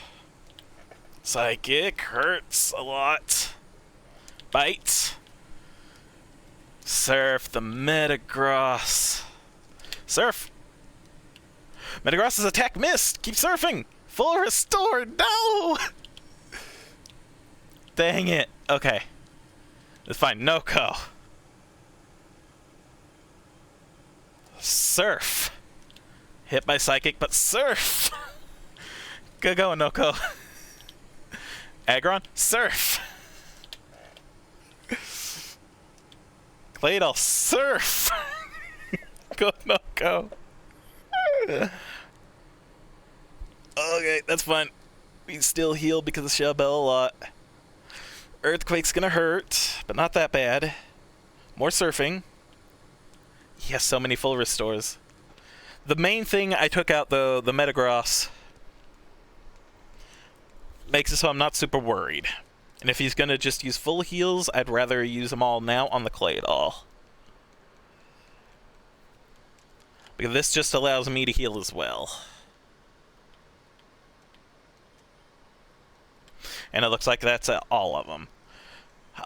Psychic hurts a lot. Bite. Surf the Metagross. Surf. Metagross's attack missed. Keep surfing. Full restore. No. Dang it. Okay. It's fine. No co. Surf. Hit by psychic, but surf. Good going, Noko. Aggron, surf. Claydol, surf. Go, Noko. Okay, that's fine. We still heal because of Shell Bell a lot. Earthquake's gonna hurt, but not that bad. More surfing. He has so many full restores. The main thing I took out, though, the Metagross, makes it so I'm not super worried. And if he's going to just use full heals, I'd rather use them all now on the Claydol. Because this just allows me to heal as well. And it looks like that's all of them.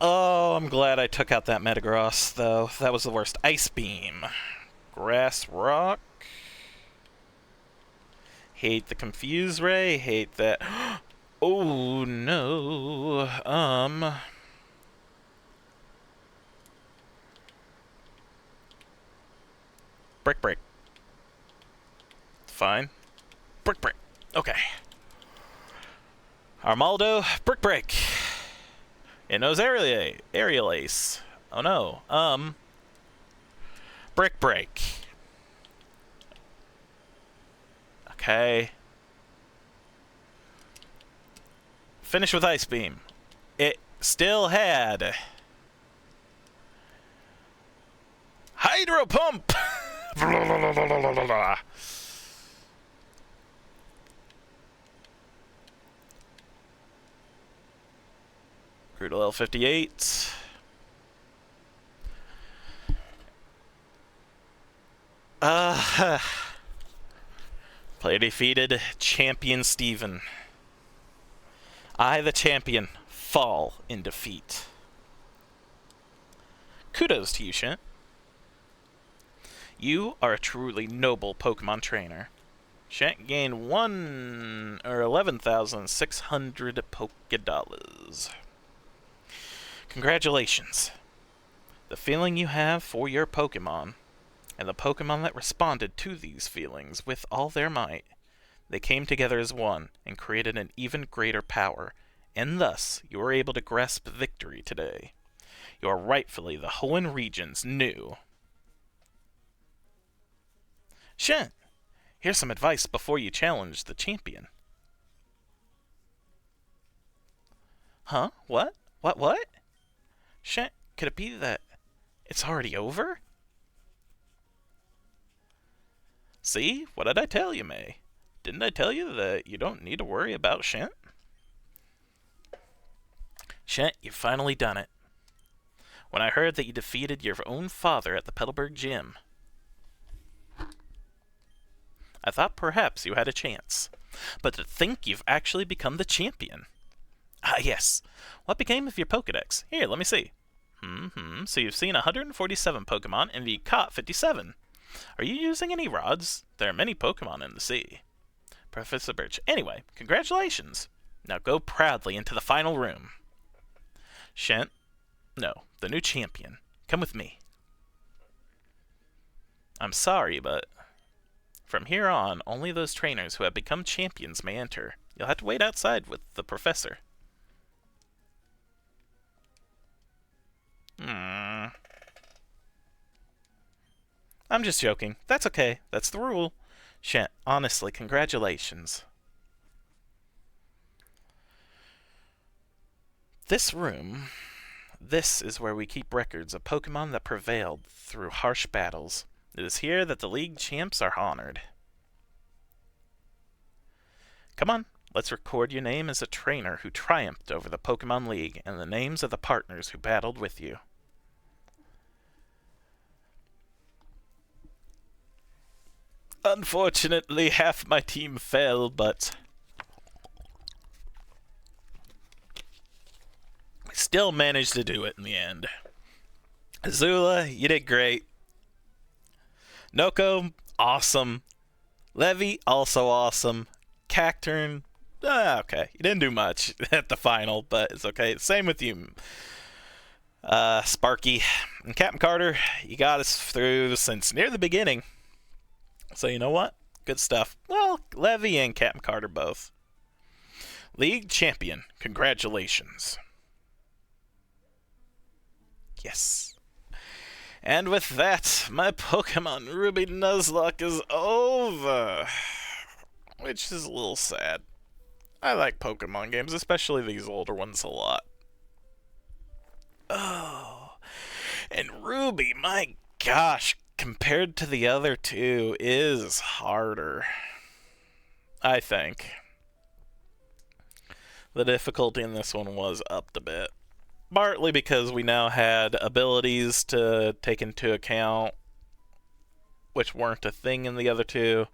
Oh, I'm glad I took out that Metagross, though. That was the worst. Ice Beam. Grass Rock. Hate the Confuse Ray. Hate that. Oh, no. Brick Break. Fine. Brick Break. Okay. Armaldo. Brick Break. It knows Aerial Ace. Oh, no. Brick Break. Okay. Finish with Ice Beam. It still had Hydro Pump. Crucial L58. Player defeated. Champion Steven. I, the champion, fall in defeat. Kudos to you, Shint. You are a truly noble Pokemon trainer. Shint gained 11,600 Pokédollars. Congratulations. The feeling you have for your Pokemon, and the Pokemon that responded to these feelings with all their might, they came together as one and created an even greater power, and thus you were able to grasp victory today. You are rightfully the Hoenn region's new. Shint, here's some advice before you challenge the champion. Huh? What? What? Shint, could it be that it's already over? See? What did I tell you, May? Didn't I tell you that you don't need to worry about Shint? Shint, you've finally done it. When I heard that you defeated your own father at the Petalburg Gym, I thought perhaps you had a chance. But to think you've actually become the champion. Ah, yes. What became of your Pokedex? Here, let me see. So you've seen 147 Pokemon and you caught 57. Are you using any rods? There are many Pokemon in the sea. Professor Birch. Anyway, congratulations. Now go proudly into the final room. Shint. No, the new champion. Come with me. I'm sorry, but from here on, only those trainers who have become champions may enter. You'll have to wait outside with the professor. I'm just joking. That's okay. That's the rule. Shint, honestly, congratulations. This room, this is where we keep records of Pokemon that prevailed through harsh battles. It is here that the League champs are honored. Come on, let's record your name as a trainer who triumphed over the Pokemon League and the names of the partners who battled with you. Unfortunately, half my team fell, but we still managed to do it in the end. Azula, you did great. Noko, awesome. Levy, also awesome. Cacturn, okay. You didn't do much at the final, but it's okay. Same with you. Sparky and Captain Carter, you got us through since near the beginning. So you know what? Good stuff. Well, Levy and Captain Carter both. League champion, congratulations. Yes. And with that, my Pokemon Ruby Nuzlocke is over. Which is a little sad. I like Pokemon games, especially these older ones, a lot. Oh. And Ruby, my gosh, compared to the other two, is harder. I think. The difficulty in this one was upped a bit. Partly because we now had abilities to take into account, which weren't a thing in the other two.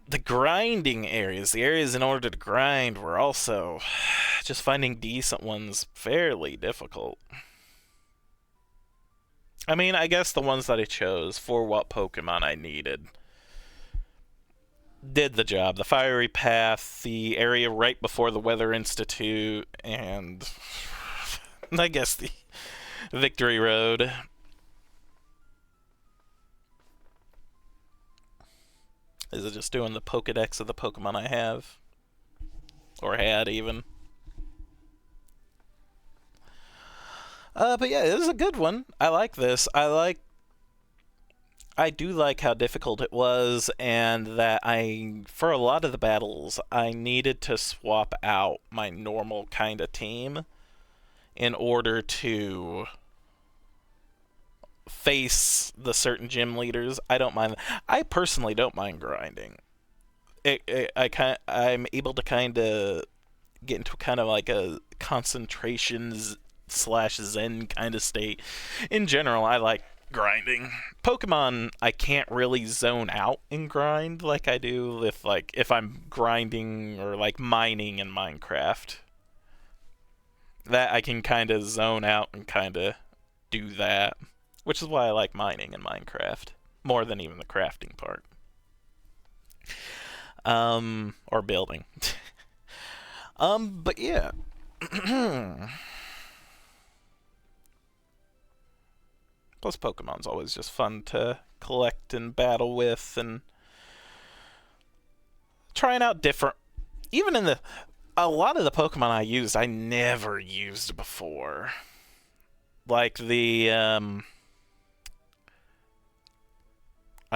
The grinding areas, the areas in order to grind, were also just finding decent ones fairly difficult. I mean, I guess the ones that I chose for what Pokemon I needed did the job. The Fiery Path, the area right before the Weather Institute, and I guess the Victory Road. Is it just doing the Pokedex of the Pokemon I have? Or had, even? But yeah, it is a good one. I like this. I do like how difficult it was, and that for a lot of the battles, I needed to swap out my normal kind of team in order to face the certain gym leaders. I don't mind. I personally don't mind grinding. I'm able to kind of get into kind of like a concentration slash zen kind of state. In general, I like grinding. Pokemon, I can't really zone out and grind like I do if I'm grinding or like mining in Minecraft. That I can kind of zone out and kind of do that, which is why I like mining in Minecraft more than even the crafting part. Or building. But yeah. Plus, Pokemon's always just fun to collect and battle with, and trying out different. Even in a lot of the Pokemon I used, I never used before. Like I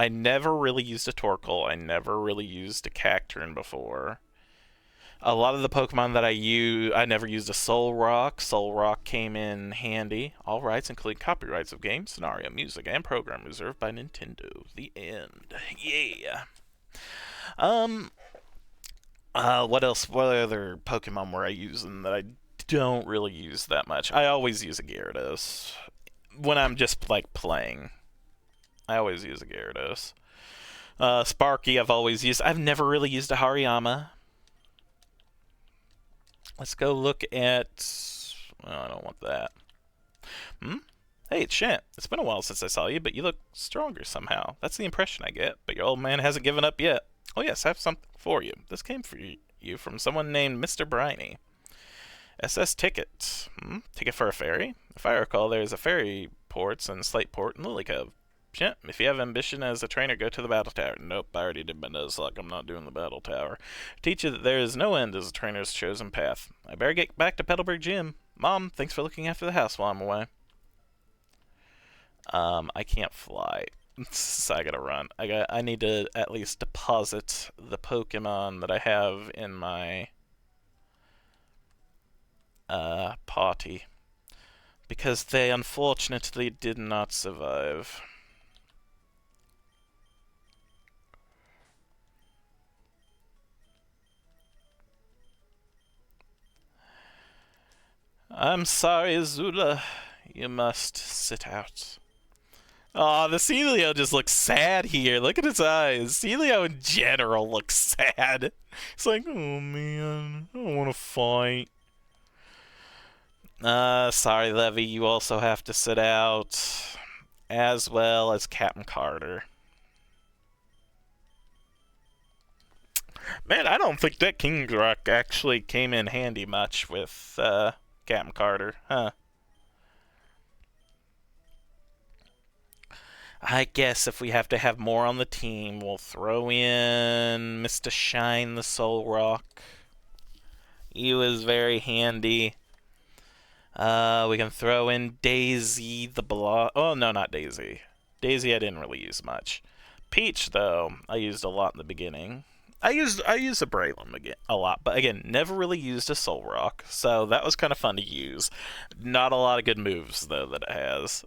never really used a Torkoal. I never really used a Cacturn before. A lot of the Pokemon that I never used a Soul Rock. Soul Rock came in handy. All rights, including copyrights of games, scenario, music, and program reserved by Nintendo. The end. Yeah. What else? What other Pokemon were I using that I don't really use that much? I always use a Gyarados. When I'm just, like, playing, I always use a Gyarados. Sparky, I've always used. I've never really used a Hariyama. Let's go look at... Well, I don't want that. Hey, it's Shant. It's been a while since I saw you, but you look stronger somehow. That's the impression I get, but your old man hasn't given up yet. Oh yes, I have something for you. This came for you from someone named Mr. Briny. SS ticket. Ticket for a ferry? If I recall, there's a ferry ports in Slateport and Lily Cove. Shant, if you have ambition as a trainer, go to the Battle Tower. Nope, I already did my Nuzlocke. I'm not doing the Battle Tower. Teach you that there is no end as a trainer's chosen path. I better get back to Petalburg Gym. Mom, thanks for looking after the house while I'm away. I can't fly. So I gotta run. I need to at least deposit the Pokemon that I have in my party, because they unfortunately did not survive. I'm sorry, Azula. You must sit out. Aw, the Celio just looks sad here. Look at his eyes. Celio in general looks sad. It's like, oh man, I don't want to fight. Sorry, Levy, you also have to sit out. As well as Captain Carter. Man, I don't think that King Rock actually came in handy much with Captain Carter, huh? I guess if we have to have more on the team, we'll throw in Mr. Shine the Soul Rock. He was very handy. We can throw in Daisy the Oh, no, not Daisy. Daisy I didn't really use much. Peach, though, I used a lot in the beginning. I used a Braylon again a lot, but again, never really used a Soul Rock, so that was kind of fun to use. Not a lot of good moves though that it has.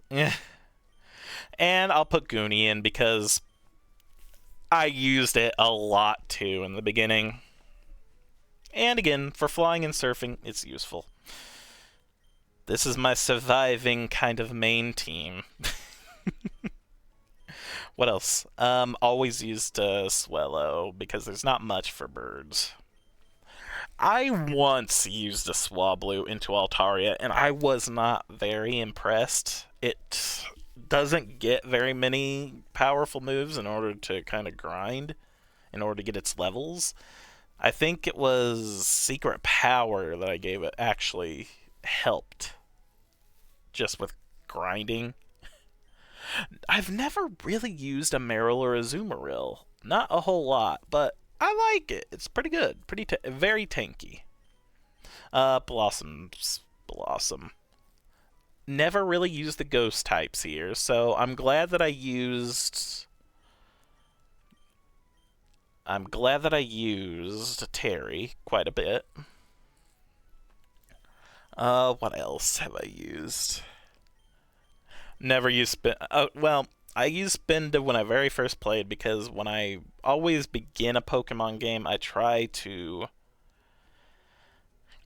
And I'll put Goonie in because I used it a lot too in the beginning. And again, for flying and surfing, it's useful. This is my surviving kind of main team. What else? Always used Swellow because there's not much for birds. I once used a Swablu into Altaria, and I was not very impressed. It doesn't get very many powerful moves in order to kind of grind, in order to get its levels. I think it was Secret Power that I gave it actually helped just with grinding. I've never really used a Meryl or a Zoomeril. Not a whole lot, but I like it. It's pretty good. Very tanky. Blossom. Never really used the ghost types here, so I'm glad that I used Terry quite a bit. What else have I used? Never used Spin. Well, I used Spinda when I very first played because when I always begin a Pokemon game, I try to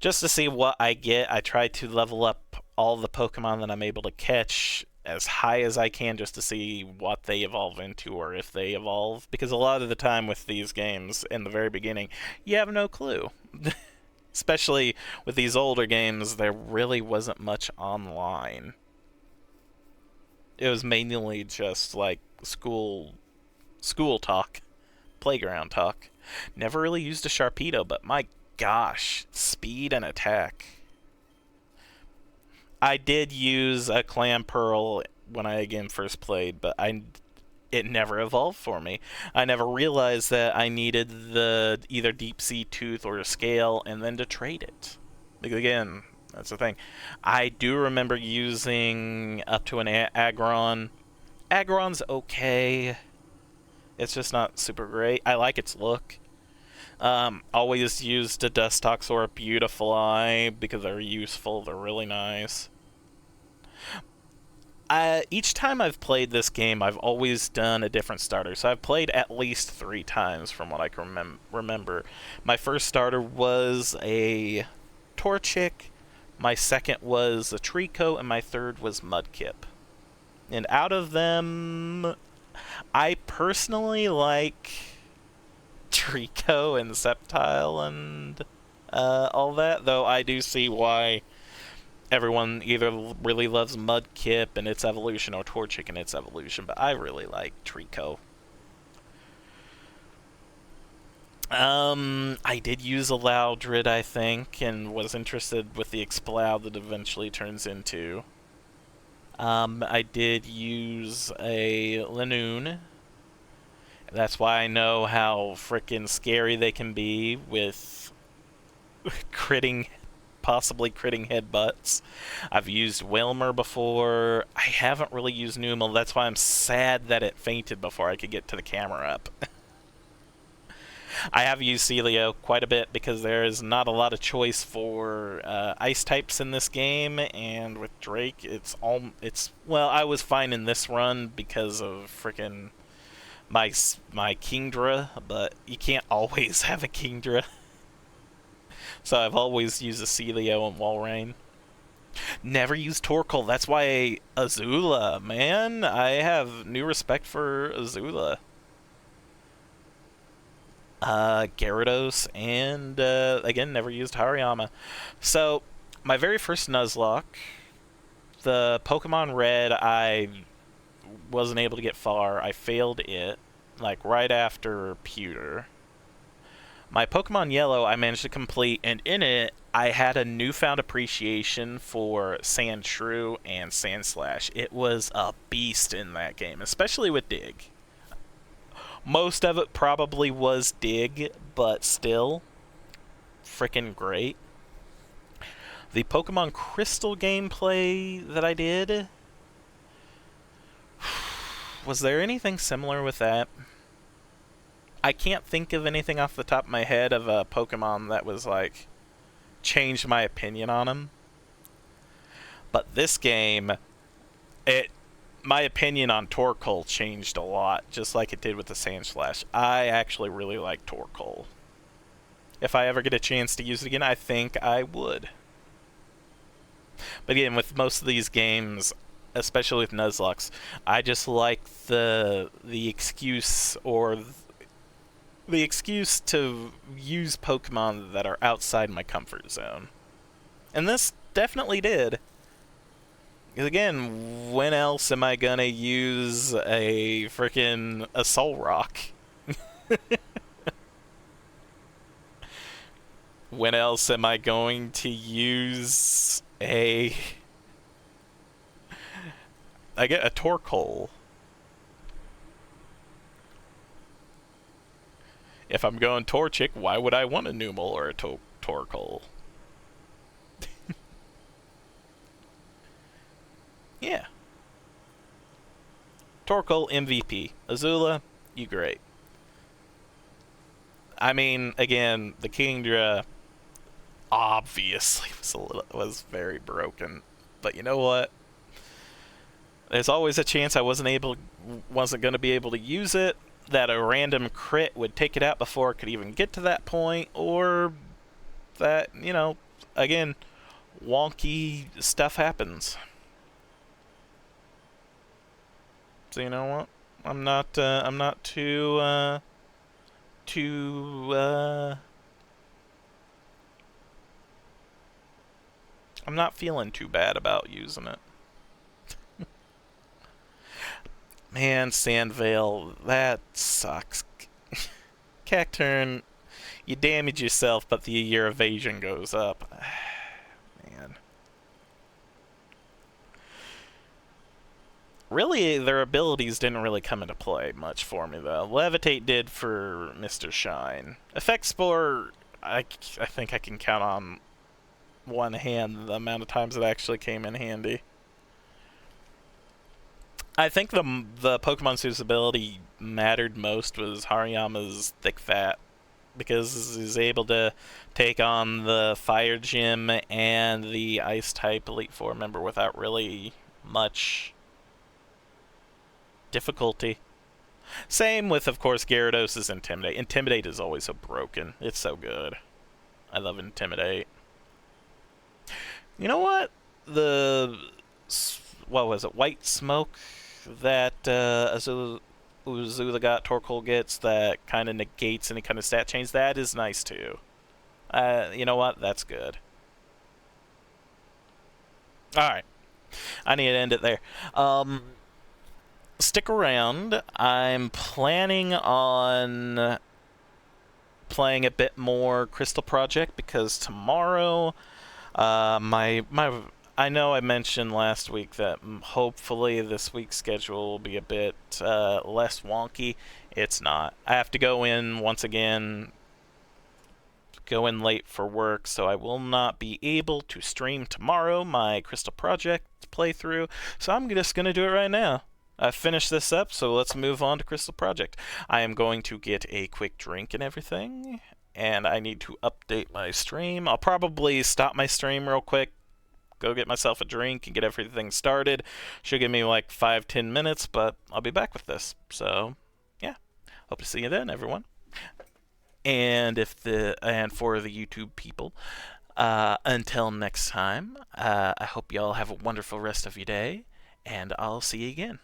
just to see what I get. I try to level up all the Pokemon that I'm able to catch as high as I can just to see what they evolve into or if they evolve. Because a lot of the time with these games in the very beginning, you have no clue. Especially with these older games, there really wasn't much online. It was mainly just like school talk, playground talk. Never really used a Sharpedo, but my gosh, speed and attack. I did use a Clamperl when I again first played, but it never evolved for me. I never realized that I needed the either Deep Sea Tooth or a Scale and then to trade it. Because again, that's the thing. I do remember using up to an Aggron. Aggron's okay. It's just not super great. I like its look. Always used a Dustox or a Beautifly because they're useful. They're really nice. Each time I've played this game, I've always done a different starter. So I've played at least 3 times from what I can remember. My first starter was a Torchic. My second was a Trico, and my third was Mudkip. And out of them, I personally like Trico and Sceptile and all that, though I do see why everyone either really loves Mudkip and its evolution or Torchic and its evolution, but I really like Trico. I did use a Loudred, I think, and was interested with the Exploud that eventually turns into. I did use a Lanoon. That's why I know how frickin' scary they can be with possibly critting headbutts. I've used Wilmer before. I haven't really used Numel. That's why I'm sad that it fainted before I could get to the camera up. I have used Celio quite a bit because there is not a lot of choice for ice types in this game, and with Drake, well, I was fine in this run because of frickin' my Kingdra, but you can't always have a Kingdra. So I've always used a Celio and Walrein. Never used Torkoal. That's why Azula, man. I have new respect for Azula. Gyarados, and again, never used Hariyama. So, my very first Nuzlocke, the Pokemon Red, I wasn't able to get far. I failed it, like right after Pewter. My Pokemon Yellow, I managed to complete, and in it, I had a newfound appreciation for Sandshrew and Sandslash. It was a beast in that game, especially with Dig. Most of it probably was Dig, but still, freaking great. The Pokemon Crystal gameplay that I did, was there anything similar with that? I can't think of anything off the top of my head of a Pokemon that was like changed my opinion on him. But this game, my opinion on Torkoal changed a lot, just like it did with the Sandslash. I actually really like Torkoal. If I ever get a chance to use it again, I think I would. But again, with most of these games, especially with Nuzlocke, I just like the excuse or the excuse to use Pokemon that are outside my comfort zone. And this definitely did. Because again, when else am I gonna use a freaking Solrock? When else am I going to use I get a Torkoal? If I'm going Torchic, why would I want a Numel or a Torkoal? Yeah. Torkoal MVP. Azula, you great. I mean, again, the Kingdra obviously was very broken. But you know what? There's always a chance I wasn't going to be able to use it, that a random crit would take it out before it could even get to that point, or that, you know, again, wonky stuff happens. So you know what? I'm not too I'm not feeling too bad about using it. Man, Sandvale, that sucks. Cacturn, you damage yourself, but your evasion goes up. Man. Really, their abilities didn't really come into play much for me, though. Levitate did for Mr. Shine. Effect Spore, I think I can count on one hand the amount of times it actually came in handy. I think the Pokemon whose ability mattered most was Hariyama's Thick Fat, because he's able to take on the Fire Gym and the Ice-type Elite Four member without really much difficulty. Same with, of course, Gyarados' Intimidate. Intimidate is always so broken. It's so good. I love Intimidate. You know what? What was it? White Smoke that Azula got, Torkoal gets, that kind of negates any kind of stat change. That is nice too. You know what? That's good. Alright. I need to end it there. Stick around. I'm planning on playing a bit more Crystal Project, because tomorrow I know I mentioned last week that hopefully this week's schedule will be a bit less wonky. It's not. I have to go in once again, go in late for work, so I will not be able to stream tomorrow my Crystal Project playthrough, so I'm just going to do it right now. I've finished this up, so let's move on to Crystal Project. I am going to get a quick drink and everything, and I need to update my stream. I'll probably stop my stream real quick, go get myself a drink and get everything started. Should give me like 5-10 minutes, but I'll be back with this. So, yeah. Hope to see you then, everyone. And for the YouTube people, Until next time, I hope y'all have a wonderful rest of your day, and I'll see you again.